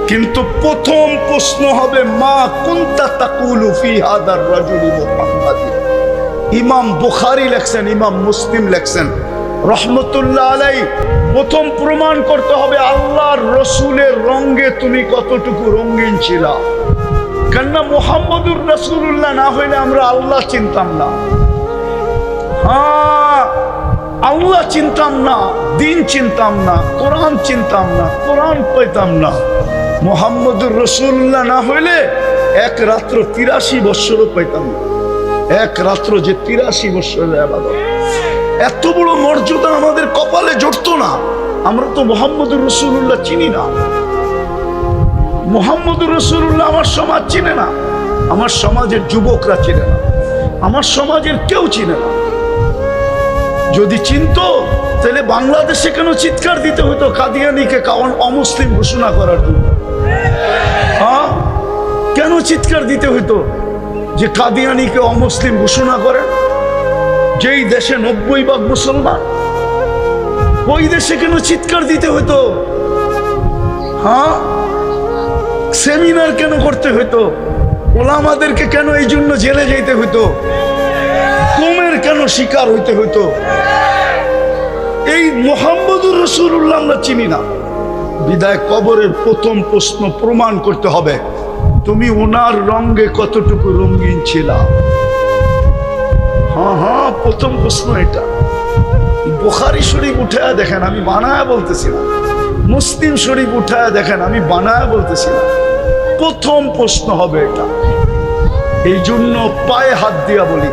কিন্তু প্রথম প্রশ্ন হবে মা কুনতা তাকুলু ফি হাদার রাজুলি মুহাম্মাদি। ইমাম বুখারী লেখছেন, ইমাম মুসলিম লেখছেন রহমতুল্লাহ আলাইহি, প্রথম প্রমাণ করতে হবে আল্লাহর রসুলের রঙে তুমি কতটুকু রঙিন ছিলা। কেননা মুহাম্মদুর রাসূলুল্লাহ না হইলে আমরা আল্লাহ চিনতাম না। হ্যাঁ, আল্লাহ চিনতাম না, দিন চিনতাম না, কোরআন চিনতাম না, কোরআন পাইতাম না। মুহাম্মদুর রাসূলুল্লাহ না হইলে এক রাত্র 83 বৎসরও পাইতাম না। এক রাত্র যে 83 বৎসরের ইবাদত, এত বড় মর্যাদা আমাদের কপালে জড়তো না। আমরা তো মুহাম্মদুর রাসূলুল্লাহ চিনি না। মুহাম্মদুর রাসূলুল্লাহ আমার সমাজ চিনে না, আমার সমাজের যুবকরা চিনে না, আমার সমাজের কেউ চিনে না। যদি চিনতো তাহলে বাংলাদেশে কেন চিৎকার দিতে হতো কাদিয়ানীকে অমুসলিম ঘোষণা করার জন্য? হ্যাঁ, কেন চিৎকার দিতে হতো যে কাদিয়ানীকে অমুসলিম ঘোষণা করে? যেই দেশে 90% মুসলমান, ওই দেশে কেন চিৎকার দিতে হতো? হ্যাঁ, সেমিনার কেন করতে হতো? ওলামাদেরকে কেন এই জন্য জেলে যেতে হতো? কুমের কেন শিকার হইতে হতো? এই মুহাম্মদুর রাসূলুল্লাহ আমরা চিনি না। বিদায় কবরের প্রথম প্রশ্ন প্রমাণ করতে হবে তুমি ওনার রঙে কতটুকু রঙিন ছিলা। হ্যাঁ হ্যাঁ, প্রথম প্রশ্ন এটা। বুখারী শরীফ উঠায়া দেখেন, আমি বানায়া বলতেছি না। মুসলিম শরীফ উঠায়া দেখেন, আমি বানায়া বলতেছি না। প্রথম প্রশ্ন হবে এটা। এই জন্য পায়ে হাত দিয়া বলি,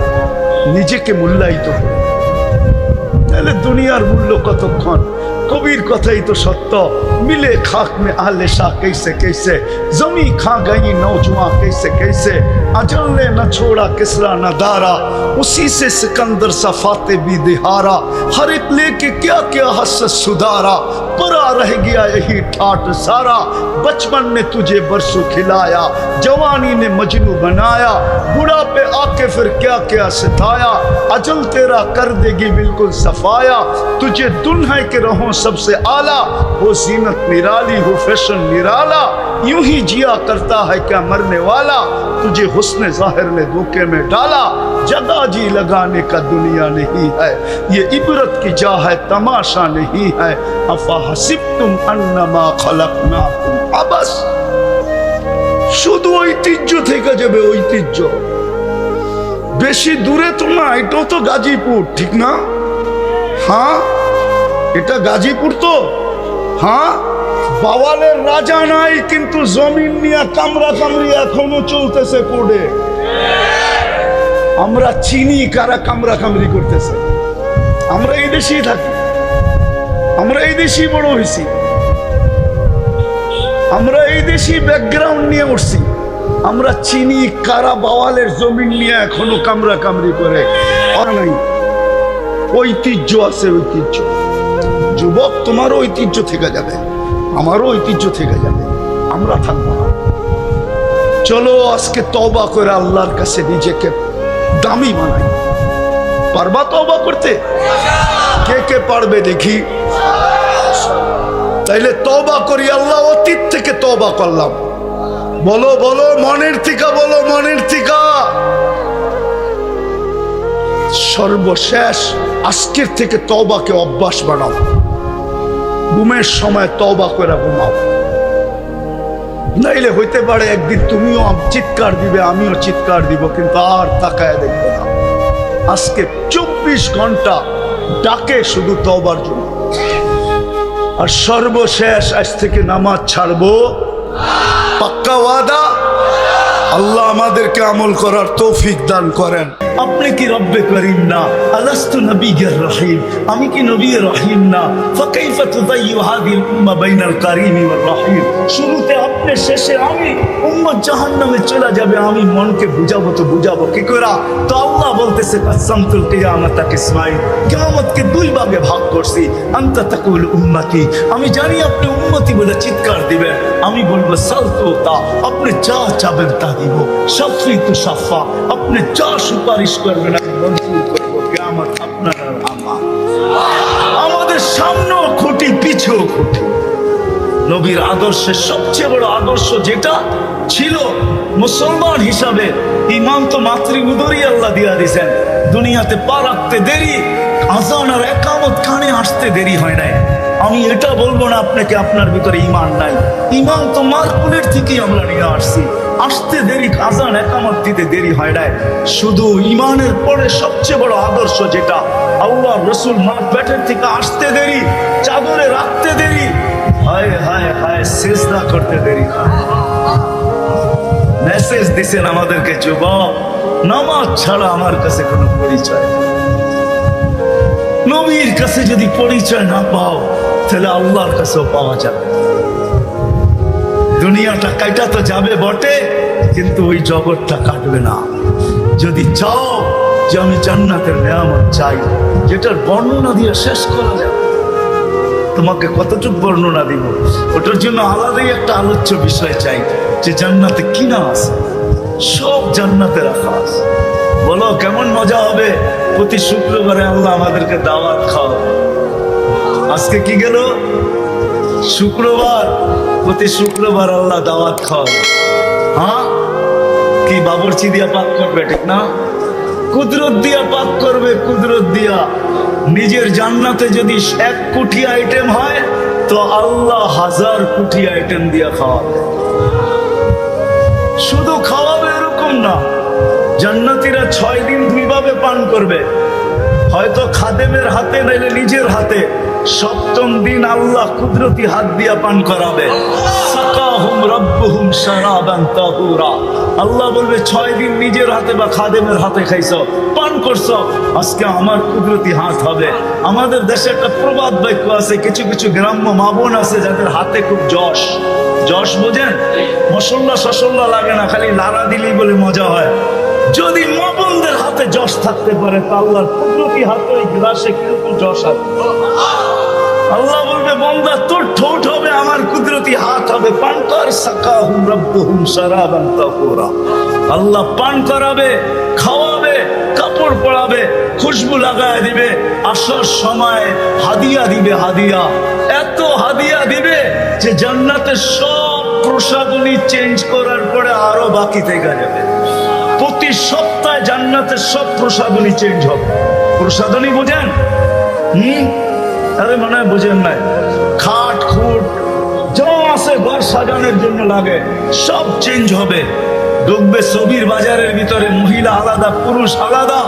নিজেকে মূল্যায়িত করি, তাহলে দুনিয়ার মূল্য কতক্ষণ। কবির কথাই তো সত্য, মিলে খাক মে আহলে শাহ कैसे कैसे, जमी खा गई नौजवान कैसे कैसे, अजल ने न छोड़ा किसरा न दारा, उसी से सिकंदर सा फाते भी दिहारा, हर एक लेके क्या क्या हसरत सुधारा, परा रह गया यही ठाट सारा, बचपन ने तुझे बरसों खिलाया, जवानी ने मजनू बनाया, बुढ़ापे आके फिर क्या क्या सिताया, अजल तेरा कर देगी बिल्कुल सफाया, तुझे दुल्हन के रहो सबसे आला, वो जीनत निराली हो फैशन निराला, यूं ही जिया करता है क्या मरने वाला, तुझे हुस्न जाहिर ने धोखे में डाला, जगह जी लगाने का दुनिया नहीं है, ये इबरत की जा है तमाशा नहीं है, अफा हसिबतुम अन्नमा खलकनाकुम अबस। শুধু ঐতিহ্য থেকে যাবে, ঐতিহ্য বেশি দূরে তো না। এটাও তো গাজীপুর, ঠিক না? হ্যাঁ, এটা গাজীপুর তো। হ্যাঁ, বাওয়ালের রাজা নাই, কিন্তু জমিন নিয়ে কামরা কামড়ি এখনো চলতেছে কোর্টে। আমরা চিনি কারা কামরা কামড়ি করতেছে। আমরা এই দেশেই থাকি, আমরা এই দেশেই বড় হয়েছি, আমরা এই দেশি ব্যাকগ্রাউন্ড নিয়ে উঠছি। আমরা চিনি কারা বাওয়ালের জমিন নিয়ে এখনো কামরা কামড়ি করে নাই। ঐতিহ্য আছে, ঐতিহ্য। যুবক, তোমারও ঐতিহ্য থেকে যাবে, আমারও ঐতিহ্য থেকে যাবে, আমরা থাকবো না। চলো আজকে তওবা করে আল্লাহর কাছে নিজেকে দামি বানাই। পারবা তওবা করতে? কে কে পারবে দেখি? তাইলে তওবা করি। আল্লাহ, অতীত থেকে তওবা করলাম। বলো বলো, মনের থেকে বলো, মনের থেকে। সর্বশেষ আজকের থেকে তওবাকে অভ্যাস বানাও। ঘুমের সময় তওবা করে ঘুমাও, নাইলে হইতে পারে একদিন তুমিও চিৎকার দিবে, আমিও চিৎকার দিব, কিন্তু আর তাকায় দেখবে না। আজকে 24 ঘন্টা ডাকে শুধু তওবার জন্য। আর সর্বশেষ আজ থেকে নামাজ ছাড়বো, পাক্কা ওয়াদা। আল্লাহ আমাদেরকে আমল করার তৌফিক দান করেন। আপনি কি রব্বে করিম না? আলাস্তু নবিয়্যির রহিম? আমি কি নবী রহিম না? ফাকাইফা তুযায়্যু হাযিহিল উম্মাহ বাইনাল কারীম ওয়ার রহিম। শুরুতে আপনি, শেষে আমি। উম্মত জাহান্নামে চলে যাবে, আমি মনকে বুঝাবো তো বুঝাবো কি করে? তো আল্লাহ বলতেছে কাসামতুল কিয়ামাতা কিসমাইন, কিয়ামতকে দুই ভাগে ভাগ করছি। আনতা তাকুল উম্মতি, আমি জানি আপনি উম্মতি বলে চিৎকার দিবেন, আমি বলবো সালতু তা, আপনি যা চাবেন তা দিব। শাফি তু শাফা, আপনি যা সুপারিশ করবেন আমি মঞ্জুর করবো। কিয়ামত আপনার আর আমার। আমাদের সামনেও খুঁটি, পিছেও খুঁটি। নবীর আদর্শের সবচেয়ে বড় আদর্শ যেটা ছিল মুসলমান হিসাবে, ইমান তো মাতৃউদরই আল্লাহ দিয়া দিয়েছেন। দুনিয়াতে পা রাখতে দেরি, আযান আর ইকামত কানে আসতে দেরি হয় নাই। আমি এটা বলবো না আপনাকে আপনার ভিতরে ইমান নাই। ইমান তো মারকুলের থেকেই আমরা নিয়ে আসছি। আসতে দেরি, আযান ইকামত দিতে দেরি হয় নাই। শুধু ইমানের পরে সবচেয়ে বড় আদর্শ যেটা, আল্লাহ রসুল মা পেটের থেকে আসতে দেরি, চাদরে রাখতে দেরি, হায় হায় হায় সিজদা করতে দেরি। মেসেজ দিছেন আমাদেরকে, যুবক, নামাজ ছাড়া আমার কাছে কোনো পরিচয়। নবীর কাছে যদি পরিচয় না পাও, তাহলে আল্লাহর কাছেও পাওয়া যাবে। দুনিয়াটা কাটা তো যাবে বটে, কিন্তু ওই জগৎটা কাটবে না। যদি চাও যে আমি জান্নাতের নেয়ামত চাই, যেটার বর্ণনা দিয়ে শেষ করা যাবে, তোমাকে কতটুকু বর্ণনা দিব, ওটার জন্য আলাদাই একটা আলোচ্য বিষয় চাই। যে জান্নাতে কিনা আছে, সব জান্নাতে রাখা আছে। বলো কেমন মজা হবে? প্রতি শুক্রবারে আল্লাহ আমাদেরকে দাওয়াত খাওয়া। আজকে কি গেল? শুক্রবার। প্রতি শুক্রবার আল্লাহ দাওয়াত খাওয়া। হ্যাঁ, কি বাবরচি দিয়া পাক করবে, ঠিক না? কুদরত দিয়া পাক করবে, কুদরত দিয়া। নিজের জান্নাতে যদি 1 কোটি আইটেম হয়, তো আল্লাহ 1000 কোটি আইটেম দিয়া খাওয়াবে। শুধু খাওয়াবে এরকম না, জান্নাতীরা 6 দিন 2 ভাবে পান করবে, হয়তো খাদেমের হাতে, নাইলে নিজের হাতে। 7ম দিন আল্লাহ কুদরতি হাত দিয়া পান করাবে। সাকাহুম রাব্বুহুম শারাবান তাহুরা। আল্লাহ বলবে 6 দিন নিজের হাতে বা খাদেমের হাতে খাইছো, পান করছো, আজকে আমার কুদরতি হাত হবে। আমাদের দেশে একটা প্রবাদ বাক্য আছে, কিছু কিছু গ্রাম্য মা বোন আছে যাদের হাতে খুব যশ। যশ বোঝেন? মশল্লা সসল্লা লাগে না, খালি লাড়া দিলেই বলে মজা হয়। যদি মা বোনদের হাতে যশ থাকতে পারে, তা আল্লাহর কুদরতি হাতে ওই গ্লাসে কিরকম যশ আছে। আল্লাহ বলবে, বান্দা তোর ঠোঁট হবে, আমার কুদরতি হাত হবে, পান কর। সাকাহুম রাব্বুহুম শারাবান তাহুরা। আল্লাহ পান করাবে, খাওয়াবে, কাপড় পরাবে, খুশবু লাগায় দিবে। আসার সময় হাদিয়া দিবে, হাদিয়া, এত হাদিয়া দিবে যে জান্নাতের সব প্রসাধনী চেঞ্জ করার পরে আরো বাকি থেকে যাবে। প্রতি সপ্তাহে জান্নাতের সব প্রসাধনী চেঞ্জ হবে। প্রসাধনী বোঝেন? আরে মনে হয় বোঝেন নাই। খাট খুট যা আছে ঘর সাজানোর জন্য লাগে, সব চেঞ্জ হবে। ঢুকবে ছবির বাজারের ভিতরে, মহিলা আলাদা, পুরুষ আলাদা।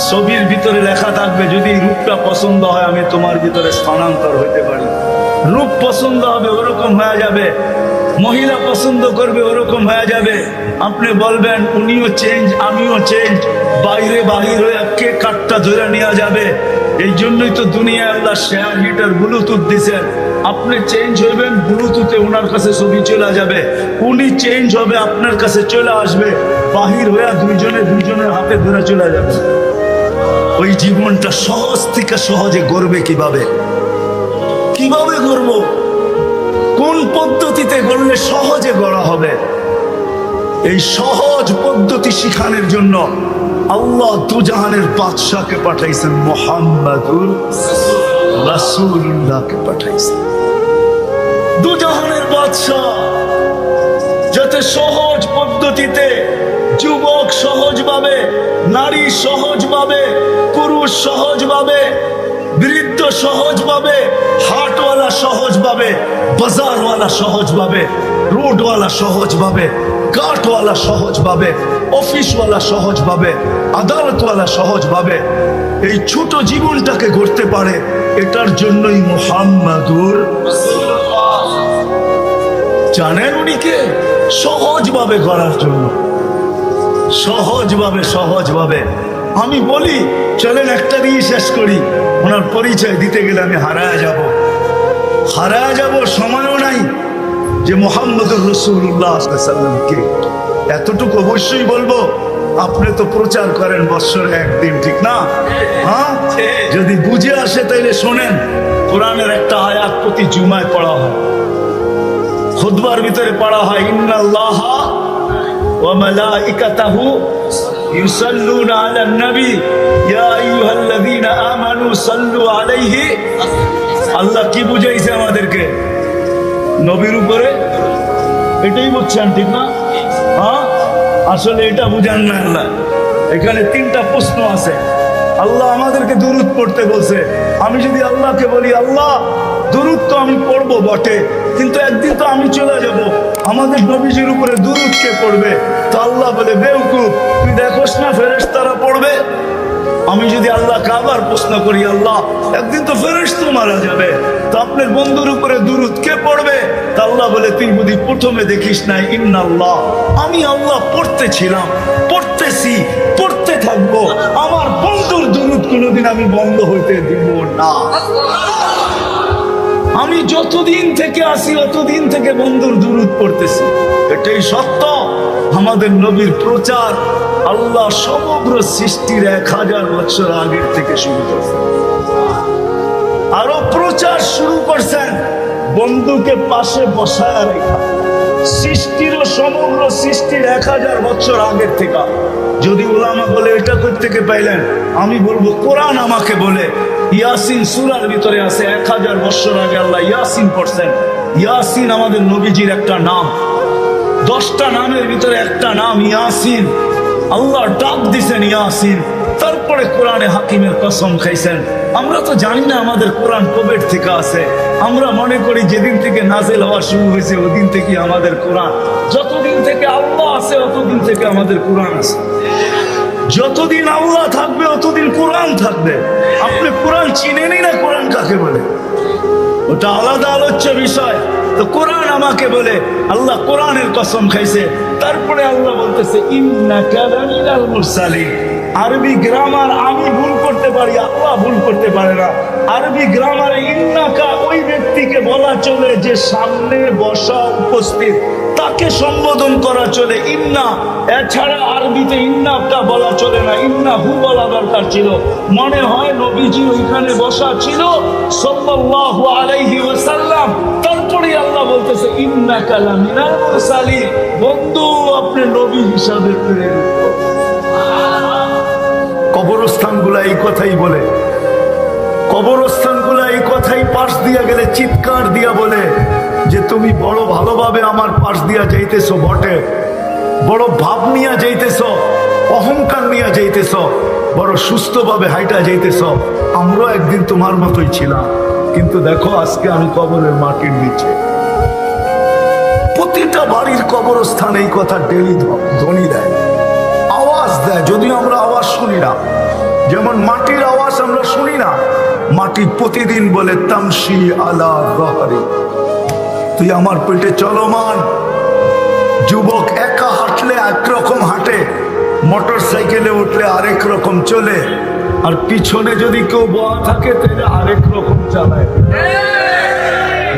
ছবির ভিতরে লেখা থাকবে, যদি রূপটা পছন্দ হয় আমি তোমার ভিতরে স্থানান্তর হইতে পারি। রূপ পছন্দ হবে, ওরকম হয়ে যাবে। মহিলা পছন্দ করবে, ওরকম হয়ে যাবে। আপনি বলবেন উনিও চেঞ্জ, আমিও চেঞ্জ। বাইরে বাহির হয়ে কে কাঠটা ধরে নেওয়া যাবে। এই জন্যই তো দুনিয়ায় আল্লাহ শেয়ার হিটার ব্লুটুথ দিছেন। আপনি চেঞ্জ হইবেন, ব্লুটুথে ওনার কাছে ছবি চলে যাবে, উনি চেঞ্জ হবে আপনার কাছে চলে আসবে, বাহির হইয়া দুইজনের হাতে ধরে চলে যাবে। ওই জীবনটা সহজ থেকে সহজে গড়বে কিভাবে গড়ব? কোন পদ্ধতিতে গড়লে সহজে গড়া হবে? এই সহজ পদ্ধতি শিখানোর জন্য আল্লাহ দুজাহানের বাদশাকে পাঠাইছেন, মুহাম্মাদুর রাসূলুল্লাহকে পাঠাইছেন। দুজাহানের বাদশা যাতে সহজ পদ্ধতিতে যুবক সহজভাবে, নারী সহজভাবে, পুরুষ সহজভাবে, বৃদ্ধ সহজভাবে, হাটওয়ালা সহজভাবে, বাজারওয়ালা সহজভাবে, রোডওয়ালা সহজভাবে, কাঠওয়ালা সহজভাবে, অফিসওয়ালা সহজভাবে, আদালতওয়ালা সহজভাবে এই ছোট জীবনটাকে গড়তে পারে, এটার জন্যই মুহাম্মাদুর জানেন উনি কে? সহজভাবে গড়ার জন্য, সহজভাবে। আমি বলি চলেন একটা দিয়ে শেষ করি, ওনার পরিচয় দিতে গেলে আমি হারায় যাব, সময়ও নাই যে মুহাম্মদুর রাসূলুল্লাহ সাল্লাল্লাহু আলাইহি ওয়াসাল্লাম কে। এতটুকু অবশ্যই বলবো, আপনি তো প্রচার করেন বৎসরে একদিন, ঠিক না? হ্যাঁ, যদি বুঝে আসে তাইলে শোনেন, কোরআনের একটা আয়াত প্রতি জুমায় পড়া হয়, খুতবার ভিতরে পড়া হয়, ইন্নাল্লাহা ওয়া মালাইকাতাহু ইউসাল্লুনা আলান নবী ইয়া আইয়ুহাল্লাযীনা আমানু সাল্লু আলাইহি। আল্লাহ কি বুঝাইছে আমাদেরকে? নবীর উপরে, এটাই বুঝছেন, ঠিক না? হ্যাঁ, আসলে এটা বুঝান না আল্লাহ। এখানে তিনটা প্রশ্ন আছে। আল্লাহ আমাদেরকে দুরূদ পড়তে বলছে। আমি যদি আল্লাহকে বলি, আল্লাহ দুরূদ তো আমি পড়বো বটে, কিন্তু একদিন তো আমি চলে যাব, আমাদের নবীজির উপরে দুরূদ কে পড়বে? তো আল্লাহ বলে, বেওকুফ, তুই দেখোস না ফেরেশতারা পড়বে? আমি যদি আল্লাহকে আবার প্রশ্ন করি, আল্লাহ একদিন তো ফেরেশতা মারা যাবে, তো আপনার বন্ধুর উপরে দুরূদ কে পড়বে? তা আল্লাহ বলে, তুই বুঝি প্রথমে দেখিস নাই, ইন্নাল্লাহ, আমি আল্লাহ পড়তেছিলাম, পড়তেছি, পড়তে থাকবো, আমার বন্ধুর দুরূদ কোনোদিন আমি বন্ধ হইতে দিব না। আমি যতদিন থেকে আসি অতদিন থেকে বন্ধুর দুরূদ পড়তেছি, এটাই সত্য। আমাদের নবীর প্রচার আল্লাহ সমগ্র সৃষ্টির 1000 বছর আগের থেকে শুরু করছেন, আরো প্রচার শুরু করছেন বন্ধুকে পাশে বসায় রেখা, সৃষ্টিরও সমগ্র সৃষ্টির 1000 বছর আগের থেকে। যদি উলামা বলে এটা থেকে পাইলেন, আমি বলবো কোরআন আমাকে বলে, ইয়াসিন সূরার ভিতরে আছে 1000 বছর আগে আল্লাহ ইয়াসিন পড়ছেন। ইয়াসিন আমাদের নবীজির একটা নাম, 10টা নামের ভিতরে একটা নাম ইয়াসিন। আল্লাহ ডাক দিছেন ইয়াসিন, তারপরে কোরআনে হাকিমের কসম খাইছেন। আমরা তো জানি না আমাদের কোরআন কবের থেকে আছে, আমরা মনে করি যেদিন থেকে নাজিল হওয়া শুরু হয়েছে ওদিন থেকে আমাদের কোরআন। যতদিন থেকে আল্লাহ আছে অতদিন থেকে আমাদের কোরআন আছে, যতদিন আল্লাহ থাকবে অতদিন কোরআন থাকবে। আপনি কোরআন চিনেনই না, কোরআন কাকে বলে ওটা আলাদা আলোচ্য বিষয়। তো কোরআন আমাকে বলে, আল্লাহ কোরআনের কসম খাইছে। তারপরে আল্লাহ বলতেছে, ইন্নাকা লামিনাল মুরসালিন। আরবি গ্রামার আমি ভুল করতে পারি, আল্লাহ ভুল করতে পারে না। আরবি গ্রামারে ইন্নাকা ওই ব্যক্তিকে বলা চলে যে সামনে বসা উপস্থিত, তাকে সম্বোধন করা চলে ইন্না। এছাড়া আরবিতে ইন্নাটা বলা চলে না, ইন্না হু বলা দরকার ছিল। মনে হয় নবীজি ওইখানে বসা ছিল সাল্লাল্লাহু আলাইহি ওয়াসাল্লাম। তারপরে আল্লাহ বলতেছে, ইন্নাকা লামিনাল মুরসালিন, বন্ধু আপনি নবী হিসাবে প্রেরিত। কবরস্থানগুলা এই কথাই বলে, কবরস্থানগুলা এই কথাই পাশ দিয়া গেলে চিৎকার দিয়া বলে যে তুমি বড় ভালোভাবে আমার পাশ দিয়া যাইতেছো বটে, বড় ভাব নিয়া যাইতেছ, অহংকার নিয়া যাইতেছ, বড় সুস্থভাবে হাইটা যাইতেছ। আমরাও একদিন তোমার মতোই ছিলাম, কিন্তু দেখো আজকে আমি কবরের মাটির নিচে। প্রতিটা বাড়ির কবরস্থান এই কথা ডেলি ধ্বনি দেয়, আওয়াজ দেয়, যদিও আমরা আওয়াজ শুনি না। যেমন মাটির আওয়াজ আমরা শুনি না, মাটি প্রতিদিন বলে তামশি আলা রহরি, তুই আমার পেটে চলমান। যুবক একা হাঁটলে একরকম হাঁটে, মোটর সাইকেলে উঠলে আরেক রকম চলে, আর পিছনে যদি কেউ বয়া থাকে তাহলে আরেক রকম চালায়।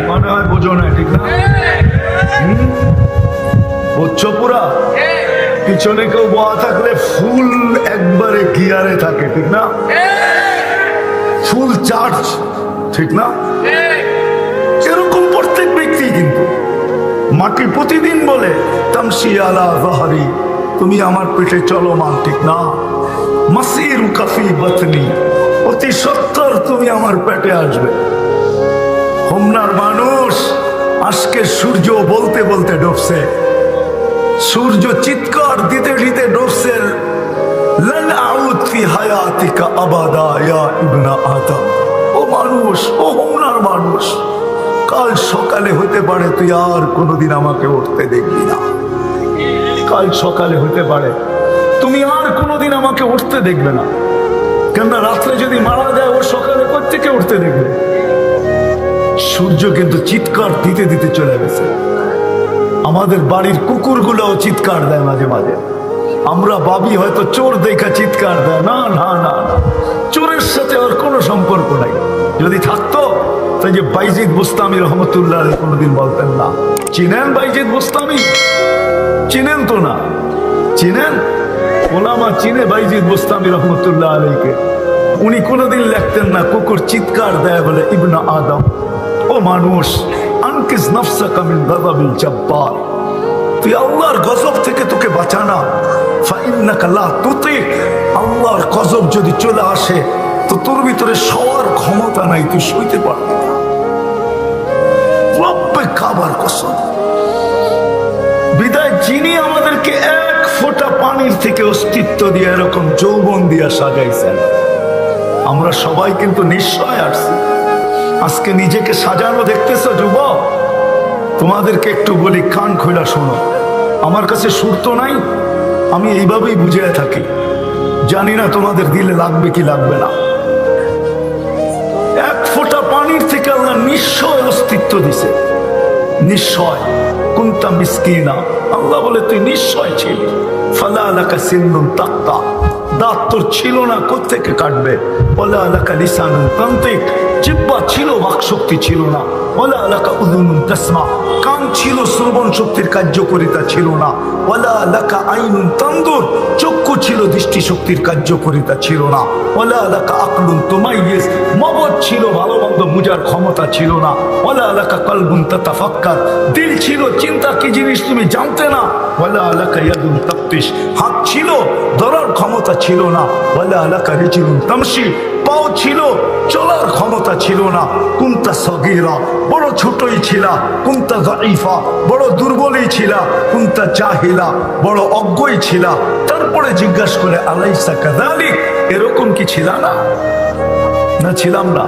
মনে হয় বোঝো না, ঠিক না? বুঝছো পুরা? পিছনে কেউ বয়া থাকলে ফুল একবারে গিয়ারে থাকে, ঠিক না? ফুল চার্জ, ঠিক না? এরকম প্রত্যেক ব্যক্তি কিন্তু মাটি প্রতিদিন বলে তামসি আলা যাহরি, তুমি আমার পেটে চলমান, ঠিক না? মাসিরু কাফি বাতনি, অতি সত্তর তুমি আমার পেটে আসবে। হোমনার মানুষ আজকে সূর্য বলতে বলতে ডুবছে, সূর্য চিৎকার দিতে দিতে ডুবছে, লান আউদ ফি হায়াতিকা আবাদা ইয়া ইবনা আদম। ও মানুষ, ও হোমনার মানুষ, কাল সকালে হতে পারে তুই আর কোনোদিন আমাকে উঠতে দেখবি না। কাল সকালে হতে পারে তুমি আর কোনোদিন আমাকে উঠতে দেখবে না। কেননা রাত্রে যদি মারা যায় ও সকালে কোত্থেকে উঠতে দেখবে? সূর্য কিন্তু চিৎকার দিতে দিতে চলে গেছে। আমাদের বাড়ির কুকুরগুলোও চিৎকার দেয় মাঝে মাঝে। আমরা ভাবি হয়তো চোর দেখা চিৎকার দেয়, না না না, চোরের সাথে আর কোনো সম্পর্ক নাই। যদি থাকতো তাই যে বাইজিদ বুস্তামি রহমতুল্লাহ আলাইহি কোনোদিন বলতেন না। চিনেন বাইজিদ বুস্তামি? চিনেন তো না? চিনেন? ওলামা চিনে বাইজিদ বুস্তামি রহমতুল্লাহ আলাইহিকে। উনি কোনোদিন লিখতেন না কুকুর চিৎকার দেয় বলে ইবনা আদম, ও মানুষ, আনকিস নাফসাকা মিন গাযাবিল জাব্বার, তুই আল্লাহর গজব থেকে তোকে বাঁচানা। ফাইন্নাকা লা তুতিক, আল্লাহর গজব যদি চলে আসে তো তোর ভিতরে সওয়ার ক্ষমতা নাই, তুই সইতে পারবি না। রব্বে কাবার কসম। বিদায় যিনি আমাদেরকে এক ফোঁটা পানির থেকে অস্তিত্ব দিয়ে এরকম যৌবন দিয়া সাজাইছেন, আমরা সবাই কিন্তু নিশ্চয় আসছি। আজকে নিজেকে সাজানো দেখতেছো যুবক? তোমাদেরকে একটু বলি, কান খোলা শোনো। আমার কাছে সুর তো নাই, আমি এইভাবেই বুঝিয়ে থাকি। জানি না তোমাদের দিলে লাগবে কি লাগবে না। এক ফোঁটা পানির থেকে আল্লাহ নিশ্চয় অস্তিত্ব দিছে, নিশ্চয়। কুনতা মিসকিনা, আল্লাহ বলে তুই নিশ্চয় ছিলি। ফালা লাকা সিন্নুন তাক্তা, দাঁত তোর ছিল না, কোত্থেকে কাটবে? ওয়ালা লাকা লিসানুন তানতিক, জিহ্বা ছিল, বাকশক্তি ছিল না। ওয়ালা লাকা উযুনুন তাসমা, কান ছিল, শ্রবণ শক্তির কার্যকারিতা ছিল না। ওয়ালা লাকা আইনুন তানদুর, চক্ষু ছিল, দৃষ্টি শক্তির কার্যকারিতা ছিল না। ওয়ালা লাকা আকলুন তুমাইয়িজ, মগজ ছিল, ভালো মন্দ বুঝার ক্ষমতা ছিল না। ওয়ালা লাকা কলবুন তাতাফাক্কার, দিল ছিল, চিন্তা কি জিনিস তুমি জানতে না। ওয়ালা লাকা ইয়াদুন তাফতিশ, হাত ছিল, ধরার ক্ষমতা ছিল না। ওয়ালা লাকা রিজলুন তামশি, পাও ছিল, চলার ক্ষমতা ছিল না। কুনতা সগীরা, বড় ছোটই ছিলা। কুনতা যায়ীফা, বড় দুর্বলই ছিলা। কুনতা জাহিলা, বড় অজ্ঞই ছিলা। তারপরে জিজ্ঞাসা করে আলাইসা কাযালিক, এরকম কি ছিলা না? না ছিলাম না?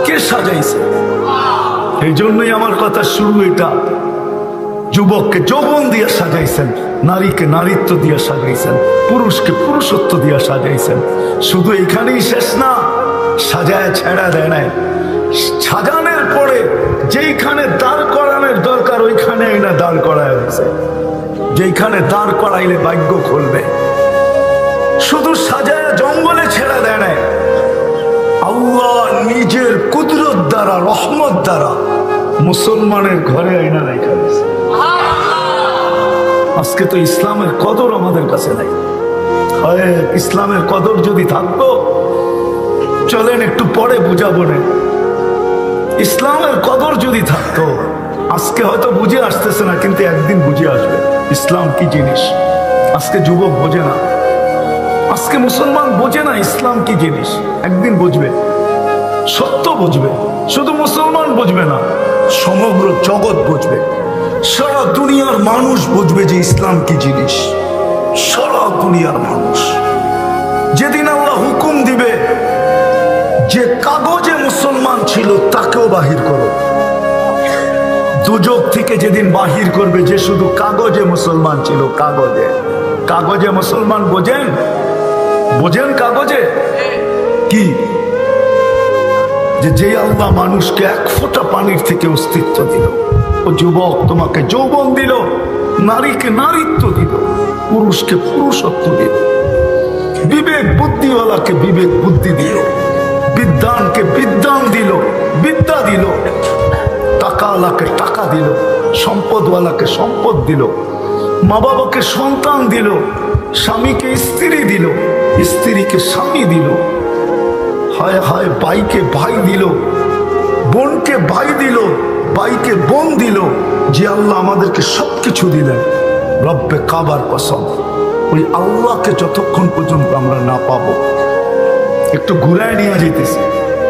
কে সাজাইছে? এই জন্যই আমার কথা শুরু এটা। যুবককে যৌবন দিয়ে সাজাইছেন, নারীকে নারীত্ব দিয়ে সাজাইছেন, পুরুষকে পুরুষত্ব দিয়ে সাজাইছেন। শুধু এখানেই শেষ না, সাজায় ছেড়া দেয় নাই। সাজানোর পরে যেইখানে দাঁড় করানোর দরকার ওইখানে না দাঁড় করায় হয়েছে। যেইখানে দাঁড় করাইলে ভাগ্য খুলবে। শুধু সাজায় জঙ্গলে ছেড়া দেয় নাই, আল্লাহ নিজের কুদরত দ্বারা, রহমত দ্বারা মুসলমানের ঘরে আইনা রেখে দিয়েছে। আজকে তো ইসলামের কদর আমাদের কাছে নাই। ইসলামের কদর যদি থাকতো, চলেন একটু পরে বুঝাবো না। ইসলামের কদর যদি থাকতো, আজকে হয়তো বুঝে আসতেছে না, কিন্তু একদিন বুঝে আসবে ইসলাম কি জিনিস। আজকে যুবক বোঝে না, আজকে মুসলমান বোঝে না ইসলাম কি জিনিস। একদিন বুঝবে, সত্য বুঝবে। শুধু মুসলমান বুঝবে না, সমগ্র জগৎ বুঝবে। সারা দুনিয়ার মানুষ বুঝবে যে ইসলাম কি জিনিস। সারা দুনিয়ার মানুষ। যেদিন আল্লাহ হুকুম দিবে যে কাগজে মুসলমান ছিল তাকেও বাহির করো, দুজক থেকে যেদিন বাহির করবে যে শুধু কাগজে মুসলমান ছিল, কাগজে। কাগজে মুসলমান বোঝেন? বোঝেন কাগজে কি? যে আল্লাহ মানুষকে এক ফোঁটা পানির থেকে অস্তিত্ব দিল, ও যুবক তোমাকে যৌবন দিল, নারীকে নারীত্ব দিল, পুরুষকে পুরুষত্ব দিল। বিবেক বুদ্ধিওয়ালাকে বিবেক বুদ্ধি দিল, বিদ্যানকে বিদ্যান দিল, বিদ্যা দিল, টাকাওয়ালাকে টাকা দিল, সম্পদওয়ালাকে সম্পদ দিল, মা বাবাকে সন্তান দিল, স্বামীকে স্ত্রী দিল, স্ত্রীকে স্বামী দিল, হায় হায় ভাইকে ভাই দিল, বোনকে ভাই দিল, ভাইকে বোন দিল। যে আল্লাহ আমাদেরকে সবকিছু দিলেন, রব্বে কাবার কসম, ওই আল্লাহকে যতক্ষণ পর্যন্ত আমরা না পাবো, একটু ঘুরায় নিয়ে যেতেছি,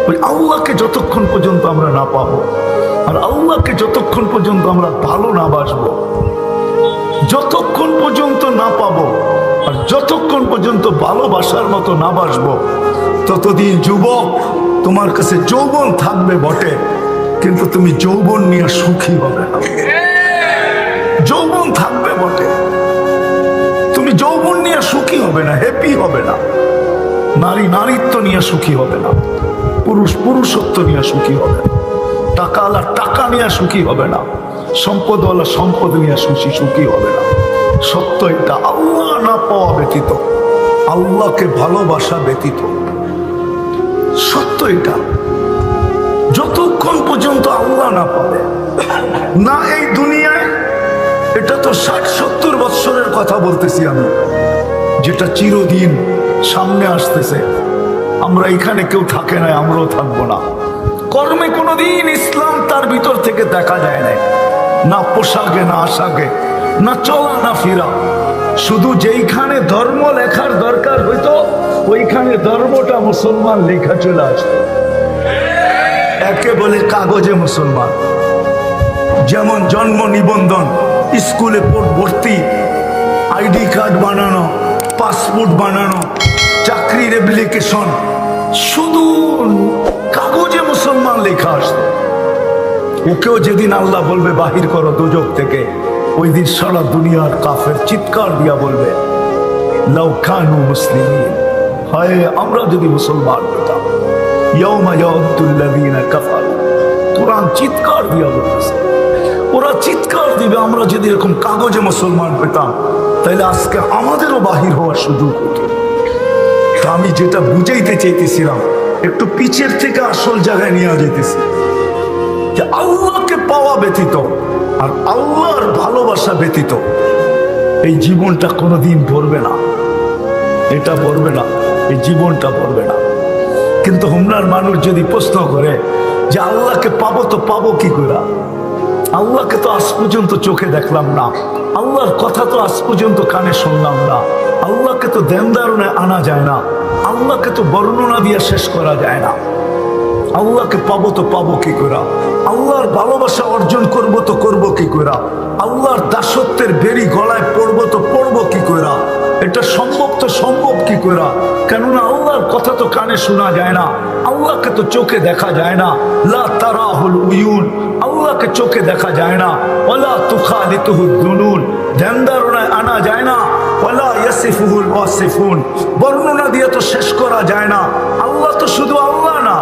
ওই আল্লাহকে যতক্ষণ পর্যন্ত আমরা না পাবো, আর আল্লাহকে যতক্ষণ পর্যন্ত আমরা ভালো না বাসবো, যতক্ষণ পর্যন্ত না পাবো, আর যতক্ষণ পর্যন্ত ভালোবাসার মতো না বাসবো, ততদিন যুবক তোমার কাছে যৌবন থাকবে বটে, কিন্তু তুমি যৌবন নিয়ে সুখী হবে না। যৌবন থাকবে বটে, তুমি যৌবন নিয়ে সুখী হবে না, হ্যাপি হবে না। নারী নারীত্ব নিয়ে সুখী হবে না, পুরুষ পুরুষত্ব নিয়ে সুখী হবে না, টাকাওয়ালা টাকা নিয়ে সুখী হবে না, সম্পদওয়ালা সম্পদ নিয়ে সুখী হবে না। সত্য এটা, আল্লাহ না পাওয়া ব্যতীত, আল্লাহকে ভালোবাসা ব্যতীত, সত্য এটা। যতক্ষণ পর্যন্ত আল্লাহ না পাবে না এই দুনিয়ায়, এটা তো 60-70 বৎসরের কথা বলতেছি আমি, যেটা চিরদিন সামনে আসতেছে। আমরা এখানে কেউ থাকে না, আমরাও থাকবো না। কর্মে কোনোদিন ইসলাম তার ভিতর থেকে দেখা যায় না, না পোশাকে, না আশাকে, না চলা না ফিরা। শুধু যেইখানে ধর্ম লেখার দরকার হইতো, ওইখানে ধর্মটা মুসলমান লেখা চলে আসতো। একে বলে কাগজে মুসলমান, যেমন জন্ম নিবন্ধন, স্কুলে ভর্তি, আইডি কার্ড বানানো, পাসপোর্ট বানানো, চাকরির অ্যাপ্লিকেশন, শুধু কাগজে মুসলমান লেখা আসতো। ওকেও যেদিন আল্লাহ বলবে বাহির করো দোজখ থেকে, ওই দিন সারা দুনিয়ার কাফের চিৎকার দিয়া বলবে লাউ কানু মুসলিমিন, হায় আমরা যদি মুসলমান হতাম। ইয়াউমা ইয়াউদ্দুল্লাযীনা কাফারু, কুরআন চিৎকার দিয়া বলতেছে, ওরা চিৎকার দিবে আমরা যদি এরকম কাগজে মুসলমান পেতাম, তাহলে আজকে আমাদেরও বাহির হওয়ার সুযোগ হতো। তা আমি যেটা বুঝাইতে চাইতেছিলাম, একটু পিছের থেকে আসল জায়গায় নিয়ে যেতেছি, যে আল্লাহকে পাওয়া ব্যতীত আর আল্লাহর ভালোবাসা ব্যতীত এই জীবনটা কোনোদিন ভরবে না, এটা ভরবে না, এই জীবনটা ভরবে না। কিন্তু হুমনার মানুষ যদি প্রশ্ন করে যে আল্লাহকে পাবো তো পাবো কি করে, আল্লাহকে তো আজ পর্যন্ত চোখে দেখলাম না, আল্লাহর কথা তো আজ পর্যন্ত কানে শুনলাম না, আল্লাহকে তো ধ্যান ধারণায় আনা যায় না, আল্লাহকে তো বর্ণনা দিয়ে শেষ করা যায় না, আল্লাহকে পাবো তো পাবো কি করে, আল্লাহর ভালোবাসা অর্জন করবো তো করবো কি করে, আল্লাহর দাসত্বের বেরি গলায় পড়বো তো পড়বো কি করে, এটা সম্ভব তো সম্ভব কি করে? কেননা আল্লাহর কথা তো কানে শোনা যায় না, আল্লাহকে তো চোখে দেখা যায় না। লা তারাহুল উয়ুন, আল্লাহকে চোখে দেখা যায় না। ওয়ালা তুখালিতুহুদ দুনুন, ধ্যান ধারণায় আনা যায় না। ওয়ালা ইয়াসিফুহুল ওয়াসিফুন, বর্ণনা দিয়ে তো শেষ করা যায় না। আল্লাহ তো শুধু আল্লাহ না,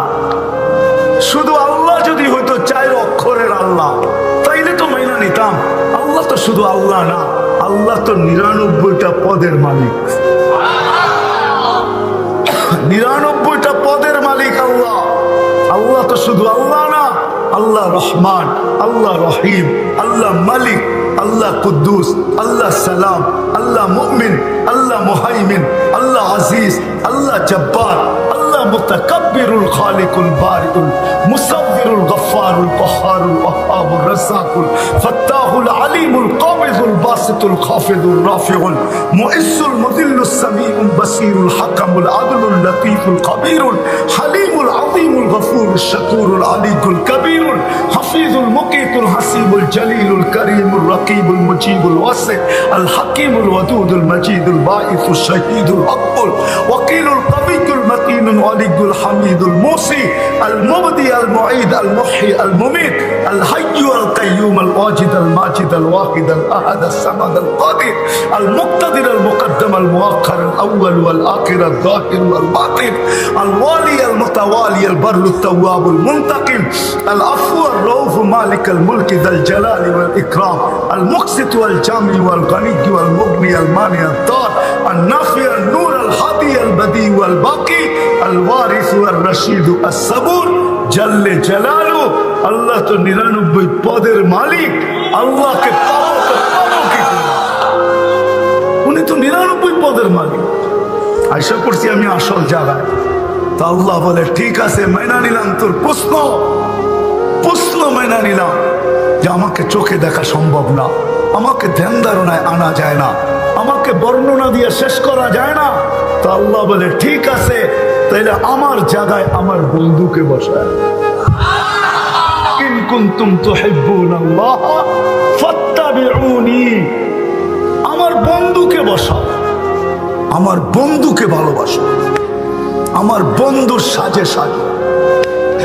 শুধু আল্লাহ যদি হয়তো 4 অক্ষরের আল্লাহ, তাইলে তো মাইনা নিতাম। আল্লাহ তো শুধু আল্লাহ না, আল্লাহ তো 99টা পদের মালিক, 99টা পদের মালিক আল্লাহ। আল্লাহ তো শুধু আল্লাহ না, আল্লাহ রহমান, আল্লাহ রহিম, আল্লাহ মালিক, আল্লাহ কুদ্দুস, আল্লাহ সালাম, আল্লাহ মুমিন, আল্লাহ মুহাইমিন, আল্লাহ আজিজ, আল্লাহ জব্বার, আল্লাহ মুতাকাব্বিরুল খালিকুল বারিউল মুসাব্বিরুল গফফারুল কহ্হারুল ওয়াহ্হাবুর রাজ্জাকুল ফাত্তাহুল আলিমুল কাবিযুল বাসিতুল খাফিদুর রাফিউল মুইজ্জুল মুযিল্লুস সামিউল বাসিরুল হাকামুল আদলুল লতীফুল কবীরুল হালিমুল আযীমুল গফুরুশ শাকুরুল আলিকুল কবীরুল হাফিজুল মুকিতুল হাসিবুল জলিলুল করিমুল রকিবুল মুজিবুল ওয়াসি আল হাকিমুল ওয়াদুদুল মজিদুল বাঈসুশ শাহীদুল আকবুল ওয়াকিলুল কবিয়ুল মতিনুল الولي الحميد الموصي المبدي المعيد المحيي المميت الحي القيوم الواجد الماجد الواحد الأحد الصمد القادر المقتدر المقدم المؤخر الأول والآخر الظاهر والباطن الوالي المتوالي البر التواب المنتقم العفو الرؤوف مالك الملك ذا الجلال والإكرام المقسط والجامع والغني والمغني المانع الضار النافع النور الهادي البديع والباقي الوارث والرشيد الصبور جل جلاله আল্লাহ তো 99 পদের মালিক আল্লাহকে পাবো কি করে? উনি তো 99 পদের মালিক। আশা করছি আমি আসল জায়গায়। তা আল্লাহ বলে ঠিক আছে মেনে নিলাম তোর প্রশ্ন মেনে নিলাম যে আমাকে চোখে দেখা সম্ভব না, আমাকে ধ্যান ধারণায় আনা যায় না, আমাকে বর্ণনা দিয়ে শেষ করা যায় না। তো আল্লাহ বলে ঠিক আছে তাইলে আমার জায়গায় আমার বন্ধুকে বসায়। ইন কুনতুম তুহিব্বুনাল্লাহ ফাত্তাবিউনি, আমার বন্ধুকে বসাও, আমার বন্ধুকে ভালোবাসো, আমার বন্ধুর সাজে সাজো।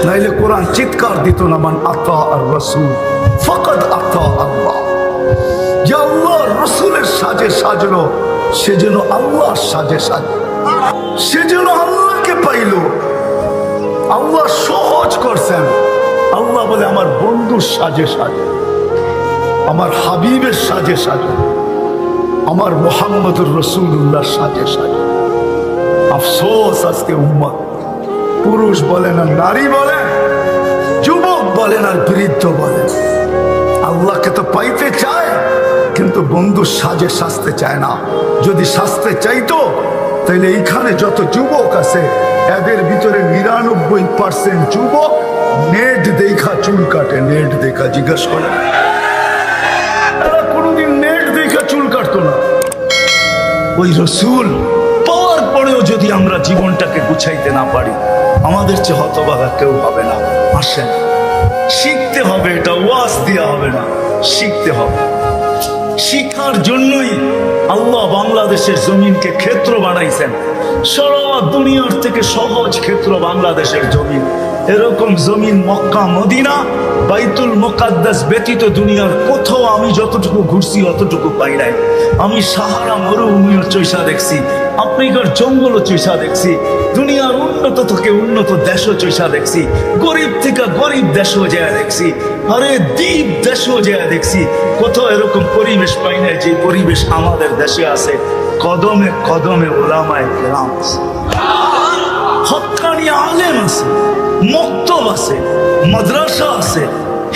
নাইলে কোরআন চিৎকার দিত না মান আতা আর রাসূল ফাকাদ আতা আল্লাহ। যে আল্লাহ রাসূলের সাজে সাজলো সে যেন আল্লাহর সাজে সাজলো, সে যেন আল্লাহকে পাইল। আল্লাহ সহজ করছেন। আল্লাহ বলে আমার বন্ধুর সাজে সাজে, আমার হাবিবের সাজে সাজে, আমার মুহাম্মদুর রাসূলুল্লাহর সাজে সাজে। আফসোস আজকে উম্মত, পুরুষ বলেন আর নারী বলেন, যুবক বলেন আর বৃদ্ধ বলেন, আল্লাহকে তো পাইতে চায় কিন্তু বন্ধুর সাজে সাজতে চায় না। যদি সাজতে চাইতো তাহলে এইখানে যত যুবক আছে এদের ভিতরে 99% যুবক নেট দেখা চুল কাটে। নেট দেখা জিজ্ঞেস করে, এরা কোনোদিন নেট দেখা চুল কাটতো না। ওই রসুল পাওয়ার পরেও যদি আমরা জীবনটাকে গুছাইতে না পারি, আমাদের চেয়ে হতভাগা কেউ হবে না। আসেন শিখতে হবে, এটা ওয়াজ দেওয়া হবে না, শিখতে হবে। শিক্ষার জন্যই আল্লাহ বাংলাদেশের জমিনকে ক্ষেত্র বানাইছেন। সারা দুনিয়ার থেকে সহজ ক্ষেত্র বাংলাদেশের জমিন। এরকম জমিন মক্কা মদিনা বাইতুল মুকাদ্দাস ব্যতীত দুনিয়ার কোথাও আমি যতটুকু ঘুরছি অতটুকু পাই নাই। আমি সাহারা মরুভূমিও চৈসা দেখছি, আফ্রিকার জঙ্গলও চৈসা দেখছি, দুনিয়ার উন্নত থেকে উন্নত দেশও চৈসা দেখছি, গরিব থেকে গরিব দেশও যায় দেখছি, আরে দ্বীপ দেশও যায় দেখছি। কোথাও এরকম পরিবেশ পাই না যে পরিবেশ আমাদের দেশে আছে। কদমে কদমে ওলামায়ে কেরাম আছে, হক্কানি আলেম আছে, মক্তব আছে, মাদ্রাসা আছে,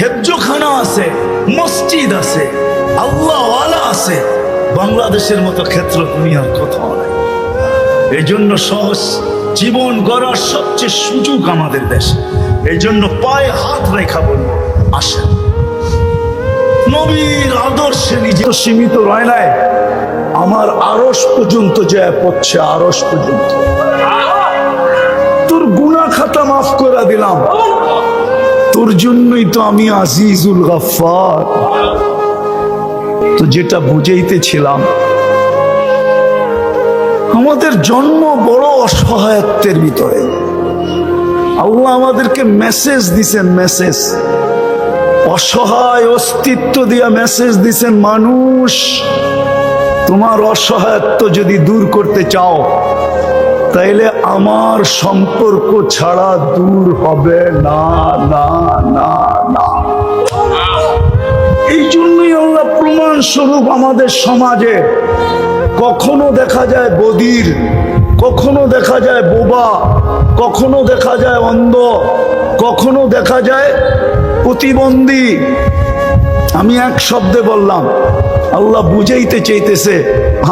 হেফজখানা আছে, মসজিদ আছে, আল্লাহওয়ালা আছে। বাংলাদেশের মতো ক্ষেত্র দুনিয়ার কোথাও নাই। এই জন্য সহজ জীবন গড়ার সবচেয়ে সুযোগ আমাদের দেশে। এই জন্য পায়ে হাত রেখা বলবো আসেন, নবীর আদর্শে নিজে সীমিত রয় নাই, আমার আরশ পর্যন্ত যায় পড়ছে, আরশ পর্যন্ত। তোর গুনাহ খাতা মাফ করে দিলাম, তোর জন্যই তো আমি আজিজুল গফফার। তো যেটা বুঝাইতেছিলাম, আমাদের জন্ম বড় অসহায়ত্বের ভিতরে। আল্লাহ আমাদেরকে মেসেজ দিছেন, মেসেজ অসহায় অস্তিত্ব দিয়া মেসেজ দিছেন, মানুষ তোমার অসহায়ত্ব যদি দূর করতে চাও তাইলে আমার সম্পর্ক ছাড়া দূর হবে না, না, না, না। এই জন্যই আল্লাহ প্রমাণ স্বরূপ আমাদের সমাজে কখনো দেখা যায় বধির, কখনো দেখা যায় বোবা, কখনো দেখা যায় অন্ধ, কখনো দেখা যায় প্রতিবন্ধী। আমি এক শব্দে বললাম, আল্লাহ বুঝাইতে চাইতেছে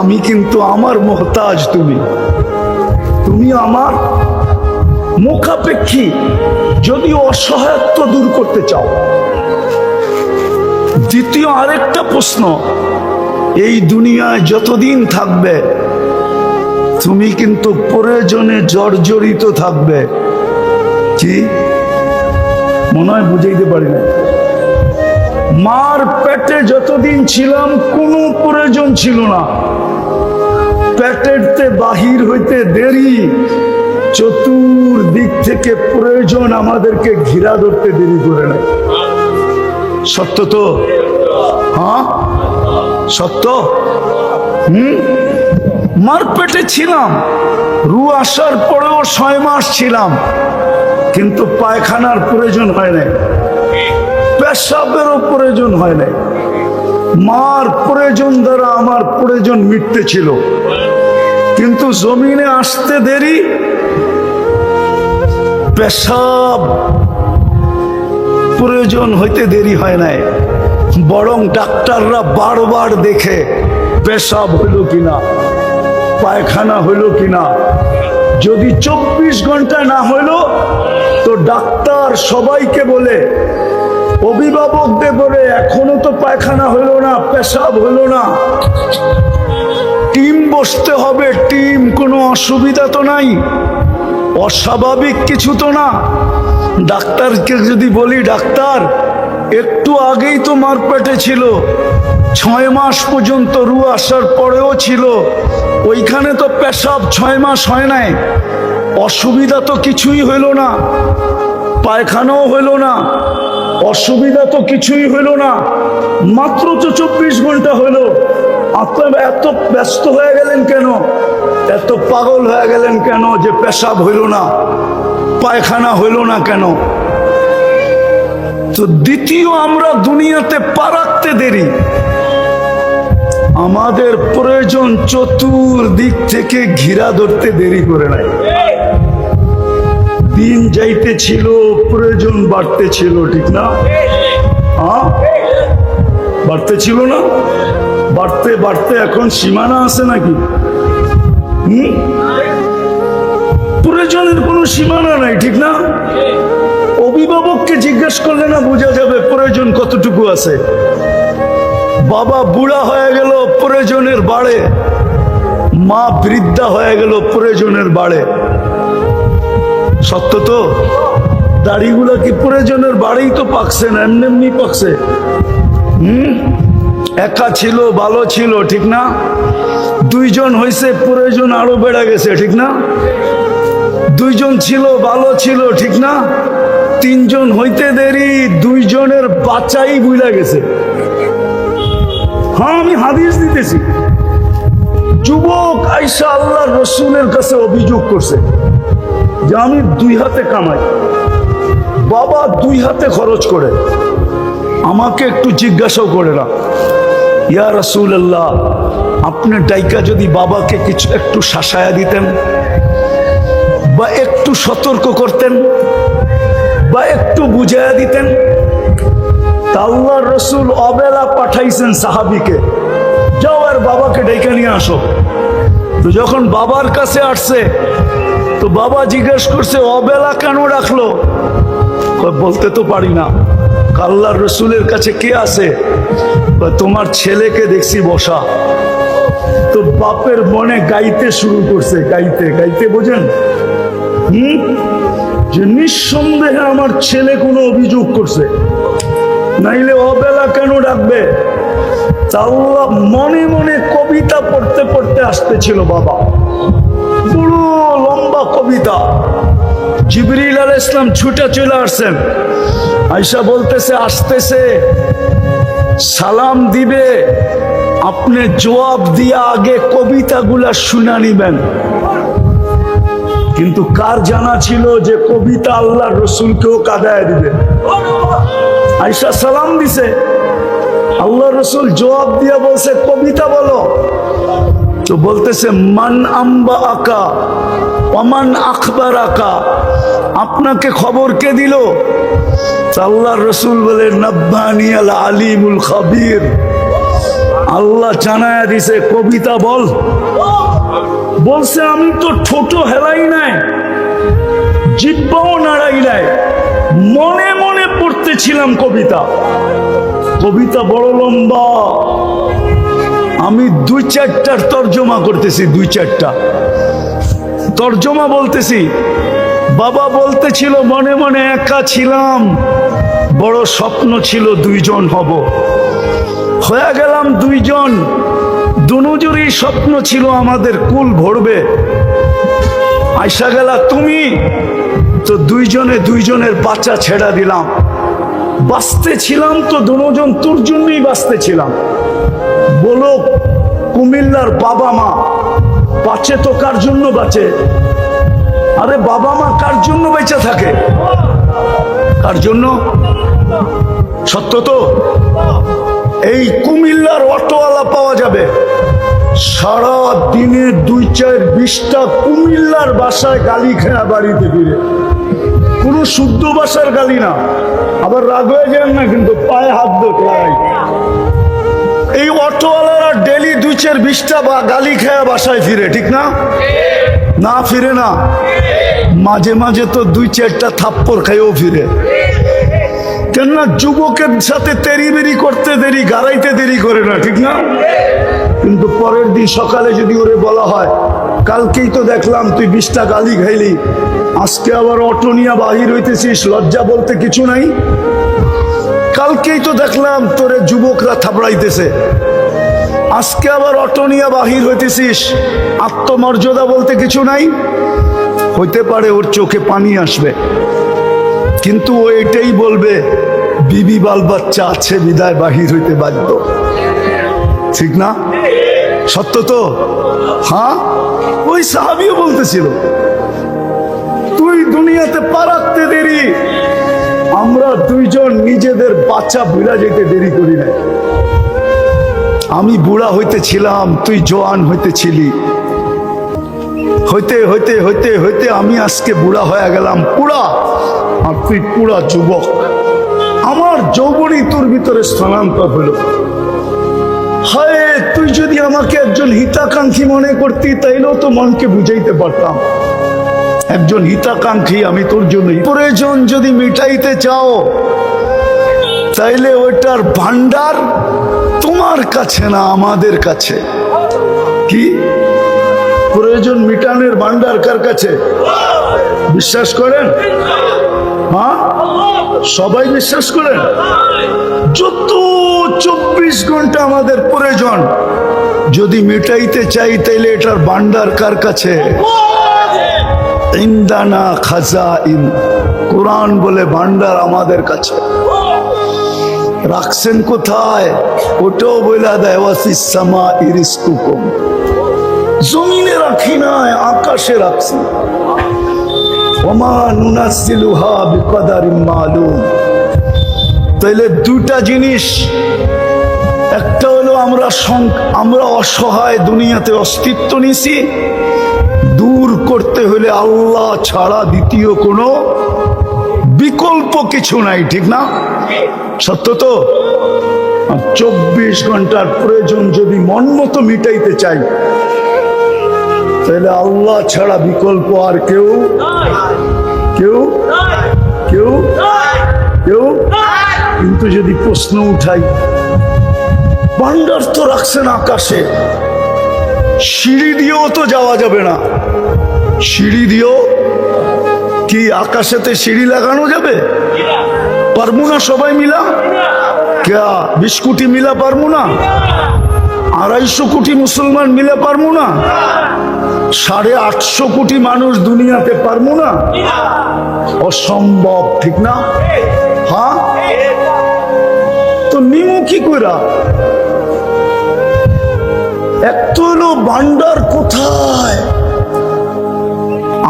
আমি কিন্তু আমার মোহতাজ, তুমি আমার মুখাপেক্ষী। যদি অসহায়ত্ব দূর করতে চাও। দ্বিতীয় আরেকটা প্রশ্ন, এই দুনিয়ায় যতদিন থাকবে তুমি কিন্তু প্রয়োজনে জর্জরিত থাকবে। কি মনে হয় বুঝাইতে পারি না? মার পেটে যতদিন ছিলাম কোনো প্রয়োজন ছিল না, পেটেরতে বাহির হইতে দেরি, চতুর থেকে প্রয়োজন আমাদেরকে ঘিরা ধরতে দেরি করে নাই। সত্য তো? হ্যাঁ সত্য। মার পেটে ছিলাম, রু আসার পরেও 6 মাস ছিলাম, কিন্তু পায়খানার প্রয়োজন হয় নাই, পেশাবেরও প্রয়োজন হয় নাই। মার প্রয়োজন দ্বারা আমার প্রয়োজন মিটতে ছিল, কিন্তু জমিনে আসতে দেরি, পেশাব প্রয়োজন হইতে দেরি হয় নাই, বরং ডাক্তাররা বারবার দেখে পেশাব হইল কিনা, পায়খানা হইল কিনা। যদি 24 ঘন্টা না হইল তো ডাক্তার সবাইকে বলে, অভিভাবকদের বলে, এখনো তো পায়খানা হইল না, পেশাব হইল না, টিম বসতে হবে, টিম, কোনো অসুবিধা তো নাই, অস্বাভাবিক কিছু তো না। ডাক্তারকে যদি বলি, ডাক্তার একটু আগেই তো মার পেটে ছিল, 6 মাস পর্যন্ত রু আসার পরেও ছিল, ওইখানে তো পেশাব 6 মাস হয় নাই, অসুবিধা তো কিছুই হইল না, পায়খানাও হইল না, অসুবিধা তো কিছুই হইল না, মাত্র তো 24 ঘন্টা হইল। আপনারা এত ব্যস্ত হয়ে গেলেন কেন, এত পাগল হয়ে গেলেন কেন যে পেশাব হইল না, পায়খানা হইল না কেন? তো দ্বিতীয়, আমরা দুনিয়াতে পা রাখতে দেরি, আমাদের প্রয়োজন চতুর্দিক থেকে ঘিরা ধরতে দেরি করে নাই। দিন যাইতে ছিল, প্রয়োজন বাড়তে ছিল, ঠিক না? হ্যাঁ বাড়তে ছিল না? বাড়তে বাড়তে এখন সীমানা আছে নাকি? প্রয়োজনের কোনো সীমানা নাই, ঠিক না? অভিভাবককে জিজ্ঞেস করলে না বোঝা যাবে প্রয়োজন কতটুকু আছে। বাবা বুড়া হয়ে গেল, প্রয়োজনের বাড়ে, মা বৃদ্ধা হয়ে গেল, প্রয়োজনের বাড়ে। সত্য তো? দাড়িগুলা কি প্রয়োজনের বাড়েই তো পাকছে না, এমনি এমনি পাকছে? একা ছিল, ভালো ছিল, ঠিক না? 2 জন হয়েছে, প্রয়োজন আরো বেড়ে গেছে, ঠিক না? 2 জন ছিল, ভালো ছিল, ঠিক না? 3 জন হইতে দেরি, 2 জনের বাচ্চাই বুঝা গেছে। হ্যাঁ আমি হাদিস দিতেছি। যুবক আয়েশা আল্লাহর রাসূলের কাছে অভিযোগ করছে যে আমি 2 হাতে কামাই, বাবা 2 হাতে খরচ করে, আমাকে একটু জিজ্ঞাসাও করে না, ইয়া রাসূলুল্লাহ আপনি ডাইকা যদি বাবাকে কিছু একটু শাসায়া দিতেন, বা একটু সতর্ক করতেন, বা একটু বুঝাইয়া দিতেন। তা আল্লাহর রাসূল অবেলা পাঠাইছেন সাহাবীকে, যাও আর বাবাকে ডাইকা নিয়ে আসো। তো যখন বাবার কাছে আসছে তো বাবা জিজ্ঞেস করছে অবেলা কেন রাখলো? বলতে তো পারি না। আল্লাহর রাসূলের কাছে কে আছে? তোমার ছেলেকে দেখছি বসা। তো বাপের মনে গাইতে শুরু করছে, গাইতে গাইতে, বোঝেন? যে নিঃসন্দেহে আমার ছেলে কোনো অভিযোগ করছে, নাইলে অবেলা কেন ডাকবে? আল্লাহ মনে মনে কবিতা পড়তে পড়তে আসতেছিল বাবা, বড় লম্বা কবিতা। জিবরিল আলাইহিস সালাম ছুটে চলে আসছেন, আয়েশা বলতেছে আসতেছে, সালাম দিবে, আপনি জবাব দিয়া আগে কবিতাগুলা শুনা নিবেন। কিন্তু কার জানা ছিল যে কবিতা আল্লাহর রাসূলকেও কাঁদায় দিবে? আয়েশা সালাম দিছে, আল্লাহর রাসূল জবাব দিয়া বলছে কবিতা বলো। তো বলতেছে মান আম্বা আকা ওমান আখবার আকা, আপনাকে খবর কে দিল? আল্লাহর রাসূল বলে নব্বানি আল আলিমুল খাবীর, আল্লাহ জানায়া দিছে কবিতা বল। বলছে আমি তো ঠোঁট হেলাই নাই, জিহ্বাও নাড়াই নাই, মনে মনে পড়তেছিলাম কবিতা। কবিতা বড় লম্বা, আমি 2-4টার তর্জমা করতেছি, 2-4টা তর্জমা বলতেছি। বাবা বলতেছিল মনে মনে একা ছিলাম, বড় স্বপ্ন ছিল 2 জন হব, হয়ে গেলাম 2 জন। দুজনেরই স্বপ্ন ছিল আমাদের কুল ভরবে। আয়েশা গেলা তুমি, তো দুইজনের বাচ্চা ছেড়া দিলাম। বাঁচতে ছিলাম তো দুজন তোর জন্যই বাঁচতে ছিলাম। বলো কুমিল্লার বাবা মা বাঁচে তো কার জন্য বাঁচে? আরে বাবা মা কার জন্য বেঁচে থাকে? কার জন্য? সত্য তো। এই কুমিল্লার অটোওয়ালা পাওয়া যাবে, সারা দিনে 2-4-20টা কুমিল্লার ভাষায় গালি খেয়া বাড়িতে ফিরে। কোনো শুদ্ধ ভাষার গালি না, আবার রাগ হয়ে যান না কিন্তু, পায়ে হাত লাগাই। এই অটোওয়ালারা ডেলি 2-4-20টা গালি খেয়া বাসায় ফিরে, ঠিক না? না ফিরে না? মাঝে মাঝে তো 2-4টা থাপ্পড় খাইও ফিরে। কেননা যুবকের সাথে তেরি করতে দেরি, গাড়াইতে দেরি করে না, ঠিক না? কিন্তু পরের দিন সকালে যদি ওরে বলা হয়, কালকেই তো দেখলাম তুই 20টা গালি খাইলি, আজকে আবার অটো নিয়ে বাহির হইতেছিস, লজ্জা বলতে কিছু নাই? কালকেই তো দেখলাম তোরে যুবকরা থাপড়াইতেছে, আজকে আবার অটো নিয়ে বাহির হইতেছিস, আত্মমর্যাদা বলতে কিছু নাই? হইতে পারে ওর চোখে পানি আসবে, কিন্তু ও এটাই বলবে বিবি বাল বাচ্চা আছে বিদায় বাহির হইতে বাধ্য, ঠিক না? সত্য তো। হ্যাঁ, ওই সাহাবীও বলতেছিল তুই দুনিয়াতে পা রাখতে দেরি, আমরা দুইজন নিজেদের বাচ্চা ভুলা যেতে দেরি করি না। আমি বুড়া হইতেছিলাম, তুই জোয়ান হইতেছিলি, হইতে হইতে হইতে হইতে আমি আজকে বুড়া হয়ে গেলাম, পুরা, আর তুই পুরা যুবক। আমার যৌবনই তোর ভিতরে স্থানান্তর হলো। হায়, তুই যদি আমাকে একজন হিতাকাঙ্ক্ষী মনে করতি তাইলেও তো মনকে বুঝাইতে পারতাম। একজন হিতাকাঙ্ক্ষী আমি তোর জন্য। প্রয়োজন যদি মিটাইতে চাও তাইলে ওইটার ভান্ডার তোমার কাছে না আমাদের কাছে। কি প্রয়োজন মিটানের ভান্ডার কার কাছে? বিশ্বাস করেন? হ্যাঁ, সবাই বিশ্বাস করেন? যত 24 ঘন্টা আমাদের প্রয়োজন যদি মিটাইতে চাই তাইলে এটার ভান্ডার কার কাছে? ইন্দানা খাজাইন, কোরআন বলে ভান্ডার আমাদের কাছে। রাখছেন কোথায়? ওটাও বলে দেয় ওয়াসিস সামা ইরিসকুকুম, জমিনে রাখি নাই, আকাশে রাখছি। ওমা নুনাসিলুহা বিকদারিন মালুম। তাইলে দুটা জিনিস, একটা হলো আমরা অসহায় দুনিয়াতে অস্তিত্ব নিছি, দূর করতে হলে আল্লাহ ছাড়া দ্বিতীয় কোনো বিকল্প কিছু নাই, ঠিক না? সত্য তো। 24 ঘন্টার প্রয়োজন যদি মন মতো মিটাইতে চাই তাহলে আল্লাহ ছাড়া বিকল্প আর কেউ কেউ কেউ কেউ। কিন্তু যদি প্রশ্ন উঠাই, ভান্ডার তো রাখছেন আকাশে, সিঁড়ি দিয়েও তো যাওয়া যাবে না। সিঁড়ি দিয়েও কি আকাশেতে সিঁড়ি লাগানো যাবে? পারবো না সবাই মিলা? কে 20 কোটি মিলা পারবো না? 250 কোটি মুসলমান মিলে পারবো না? 850 কোটি মানুষ দুনিয়াতে পারবো না? অসম্ভব, ঠিক না? হ্যাঁ, তো নিমু কি কইরা? এক তো হলো ভান্ডার কোথায়?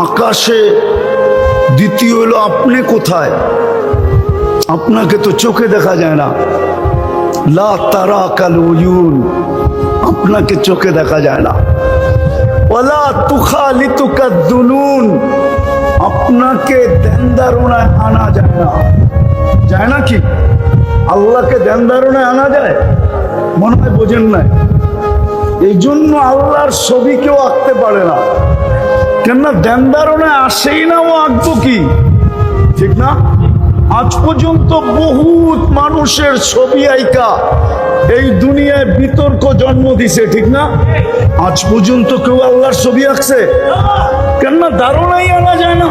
আকাশে। দ্বিতীয় হলো আপনি কোথায়? আপনাকে তো চোখে দেখা যায় না। লা তারা কাল উয়ুন, আপনাকে চোখে দেখা যায় না। ওয়ালা তুখালিতুকা দুনুন, আপনাকে ধ্যানধারণায় আনা যায় না। যায় না কি? আল্লাহকে ধ্যানধারণায় আনা যায়? মনে হয় বোঝেন নাই। এই জন্য আল্লাহর ছবি কেউ আঁকতে পারে না, কেননা ধ্যানধারণায় আসেই না, ও আঁকবো কি? ঠিক না? আজ পর্যন্ত বহুত মানুষের ছবি আইকা এই দুনিয়ায় বিতর্ক জন্ম দিছে, ঠিক না? আজ পর্যন্ত কেউ আল্লাহর ছবি আঁকছে? কেননা ধারণাই আনা যায় না।